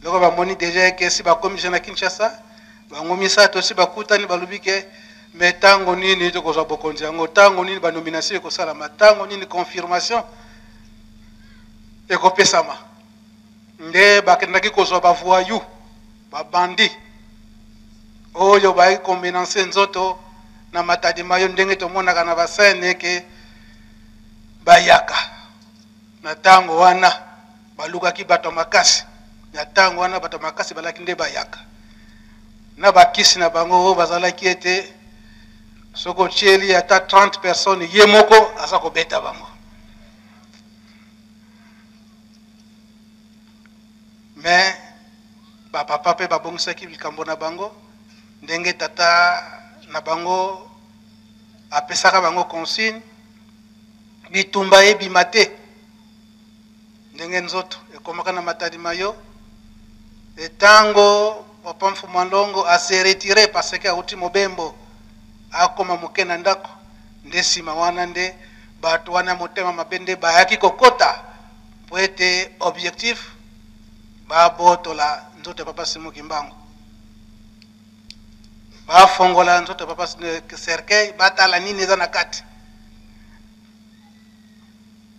loko bamoni deja kesi bakomisa na Kinshasa bango misato si bakutani balobi ke me tango nini tokozwa bokonzi yango tango nini banomination ekosalama tango nini confirmation ekopesama nde bakendaki kozwa bavoyu babandi oyo bayi kombinanse nzoto na Matadi Mayo ndenge tomonaka na basene ke bayaka na tango wana balukaki bato makasi na tango wana bato makasi balaki nde bayaka na bakisi na bango oyo bazalaki ete soko tieli ata 30 personnes ye moko aza kobeta bango mais bapapa mpe babongisaki likambo na bango ndenge tata na bango apesaka bango consigne bitumba ebima te ndenge nzoto ekomaka na Matadi Mayo etango papa Mfumu Ndongo ase retire parce que auti mobembo akoma moke na ndako nde nsima wana nde bato wana motema mabe nde bayaki kokota po ete objectif babotola nzoto ya papa Simon Kimbangu bafongola nzoto ya papa cercueil batala nini eza na kati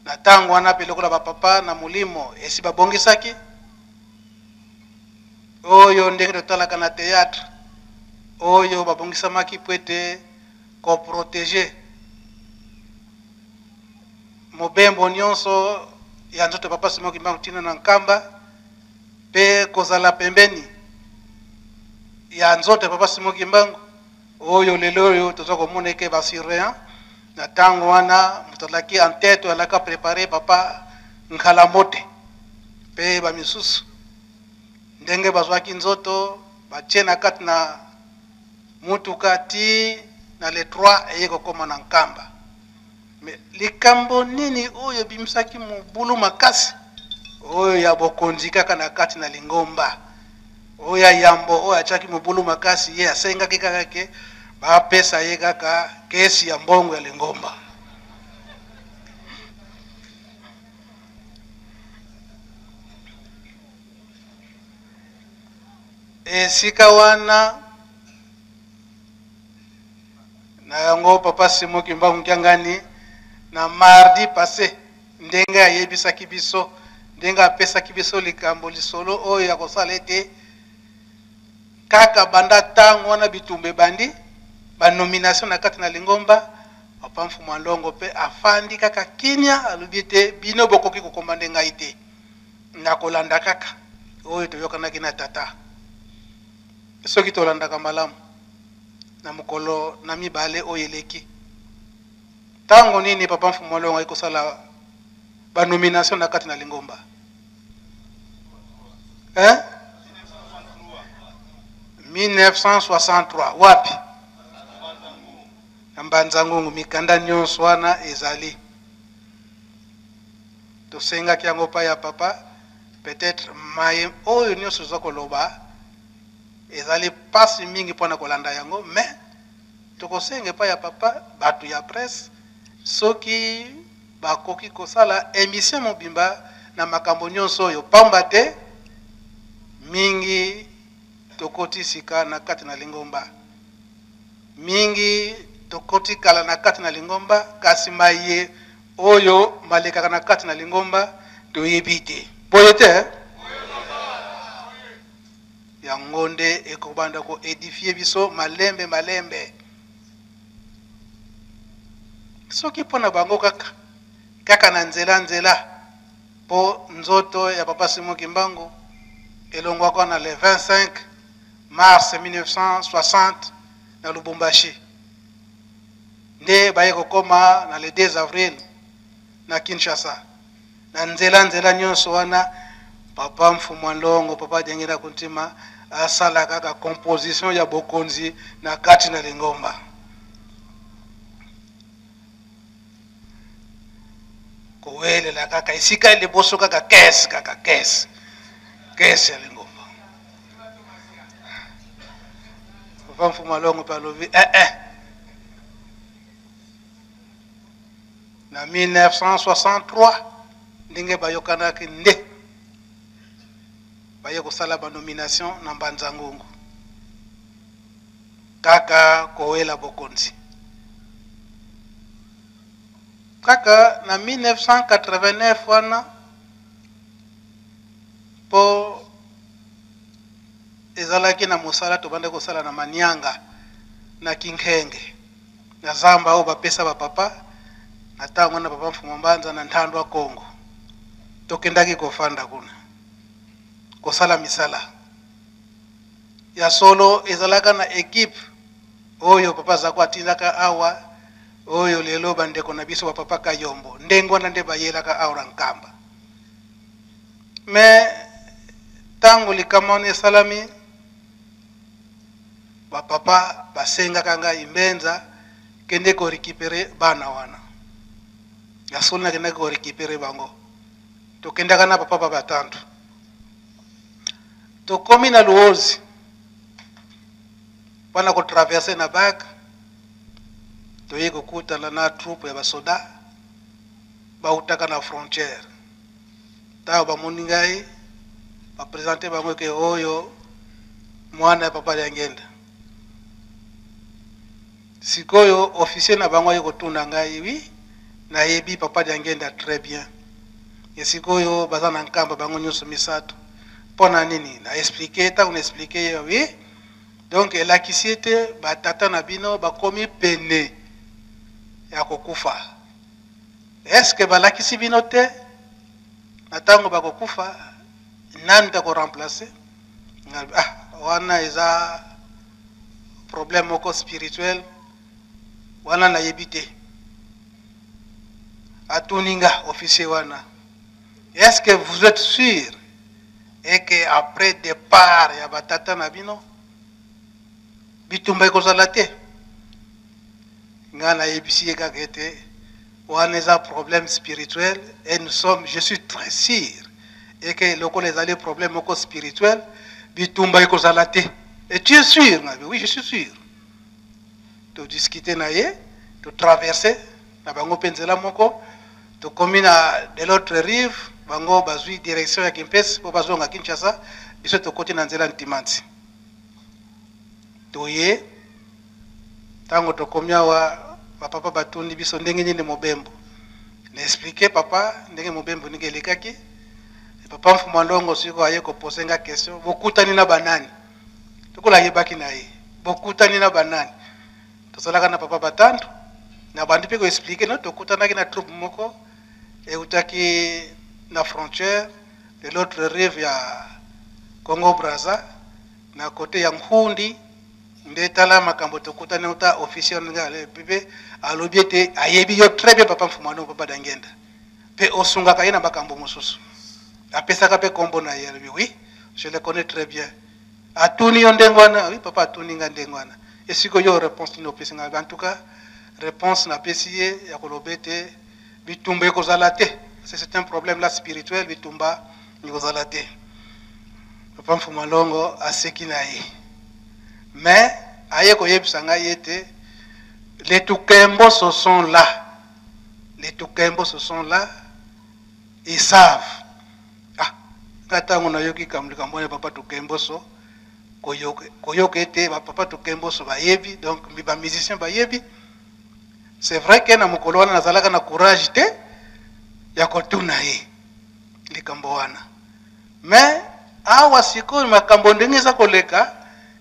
na tango wana pe lokola bapapa na mulimo esi babongisaki oyo ndenge totalaka na théâtre oyo babongisamaki po ete koprotege mobembo nyonso ya nzoto papa Simon Kimbangu tina na Nkamba pe kozala pembeni ya nzoto papa Simon Kimbangu oyo lelo oyo toza komona eke basurveillant na tango wana mutolaki en tête alaka préparer papa Nkalamote pe bamisusu ndenge bazwaki nzoto batie na kati na mutuka ti na le 3 eye kokoma na Nkamba mais likambo nini oyo bimisaki mobulu makasi oyo ya bokonzi kaka na kati na lingomba oyo ya yambo oyo atiaki mobulu makasi ye asengaki kaka ke bapesa ye kaka kesi ya mbongo ya lingomba. Esika wana na yango papa Simo Kimbangu Kiangani na mardi passé ndenge ayebisaki biso ndenge apesaki biso likambo lisolo oyo ya kosala ete kaka banda tango wana bitumbe bandi banomination na kati na lingomba papa Mfumu Ndongo pe afandi kaka kinya alobi ete bino bokoki kokoma ndenga ite na kolanda kaka oyo toyokanaki na tata soki tolandaka malamu na mukolo na mibale oyo eleki tango nini papa Mfumu Ndongo ayikosala banomination na kati na lingomba 1963 wapi na Mbanzangungu mikanda nyonso wana ezali tosengaki yango pa ya papa peut-être maye oyo nyonso za koloba ezali pasi mingi mpona kolanda yango mais tokosenge pa ya papa batu ya presse soki bakoki kosala émission mobimba na makambo nyonso oyo pamba te mingi tokoti sika na kati na lingomba mingi tokoti kala na kati na lingomba kasi maye oyo malekaka na kati na lingomba toyebi te boye te yango nde ekobanda ko édifier biso malembe malembe soki mpona bango kaka na nzela po nzoto ya papa Simo Kimbangu elongwaka na le 25 mars 1960 na Lubumbashi nde baye kokoma na le 2 avril na Kinshasa na nzela nyonso wana papa Mfumu Ndongo papa Diangenda Kuntima asala kaka composition ya bokonzi na kati na lingomba kowelela kaka isika ile boso kaka kesi ya lingomba papa Mfumu Ndongo palovi na 1963 ndenge bayokanaki nde baye kosala ba nomination na Mbanzangungu kaka kowela bokonzi kaka na 1989 wana po ezalaki na mosala tobande kosala na Manyanga na Kinkenge na Zamba oyo bapesa bapapa na tango na papa Mfumu Mbanza na Ntando wa Kongo tokendaki kofanda kuna kosala misala ya solo ezalaka na equipe oyo papa zako atindaka awa oyo lelo bandeko na biso papa Kayombo ndengo na nde bayelaka aura nkamba mais tango likamone salami papa basengaka ngai Mbenza kende ko récupérer bana wana ya solo na kende ko récupérer bango tokendaka na papa batandu tokomi na Luozi wana ko traverser na bag toye kokutana na troupe ya basoda bautaka na frontière tayo bamoni ngai bapresente bango ke oyo mwana ya papa Diangenda sikoyo officier na bango ye kotuna ngai wi na yebi papa Diangenda très bien sikoyo baza na nkamba bango nyonso misato pona nini na expliquer ta on expliquer oui donc elakisi ete batata na bino bakomi pene ya kokufa est-ce que balakisi bino te na tango bakokufa nani ta ko remplacer wana eza problème moko spirituel wana na yebi te atuninga officier wana est-ce que vous êtes sûr et que après départ ya batata na bino bitumba ekozala te nga na yebisi ye kaka ete on a des problèmes spirituels et nous sommes, je suis très sûr, et que lorsqu'on les a des problèmes spirituels, bitumba et kozalate. Et tu es sûr? Oui, je suis sûr. De discuter naie, de traverser, na bango penzela moko, de commune de l'autre rive, bango bazui direction ya Kimpes, po bazonga Kinshasa, biso to côté na nzela ntimanzi. Toye, tango to komia wa papa batundi biso ndenge nini mobembo. N'expliquer papa ndenge mobembo ningelekaki. Papa mfuma ndongo siko aye ko posenga question, bokutani na banani. Tokola yebaki na ye. Bokutani na banani. Tosalaka na papa batandu. Na bandi pe ko expliquer no tokutana na troupe moko e utaki na frontière de l'autre rive ya Congo Brazza na côté ya Mhundi ndetala makambo tokutana uta officiel ngale bebe alobiete ayebi yo très bien papa mfuma ndongo papa dangenda. Pe osunga kayena makambo mususu. Apesaka pe kombo na ye oui, je le connais très bien. Atuni yondengwana, oui papa atuni ngandengwana. Et si ko yo réponse no pesinga en tout cas réponse na pesiye ya kolobete bitumba ekozalate. C'est un problème là spirituel bitumba ekozalate. Papa mfuma longo aseki na ye. Mais aye ko yebisanga yete les Tukembo ce sont là. Les Tukembo ce sont là. Ils savent. Katango na yoki kamlikambone papa Tukemboso koyoke ete papa Tukemboso bayebi donc ba musicien bayebi. C'est vrai que na mukolo wana nazalaka na courage te ya kotuna ye likambo wana. Mais awa siko makambo ndenge za koleka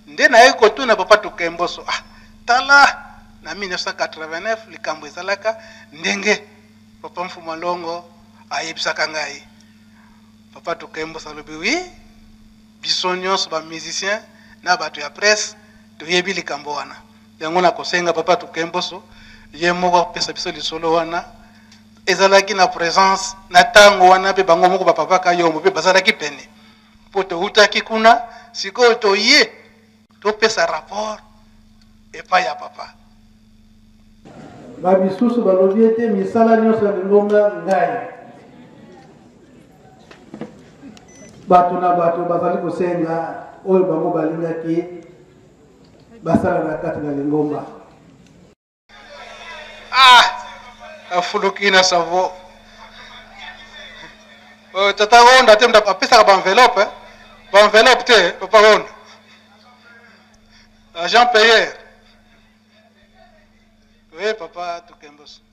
nde na ye kotuna papa Tukemboso tala na 1989 likambo ezalaka ndenge papa mfuma longo ayebisaka ngai. Papa Tukembo salobi oui, bisonyos ba musicien na bato ya presse to yebi likambo wana. Yango na kosenga papa Tukembo so ye moko pesa biso lisolo wana ezalaki na présence na tango wana pe bango moko papa ka yombo pe bazalaki pene. Poto utaki kuna siko to ye to pesa rapport et pas ya papa. Ba bisusu balobi ete misala nyonso ya lingomba ngai. Bato na bato bazali kosenga oyo bango balingaki basala na kati na lingomba. Afuluki na savo. Tata onda te mda apesa ba enveloppe, ba enveloppe te papa onda. Agent payeur. Oui papa Tukemboso.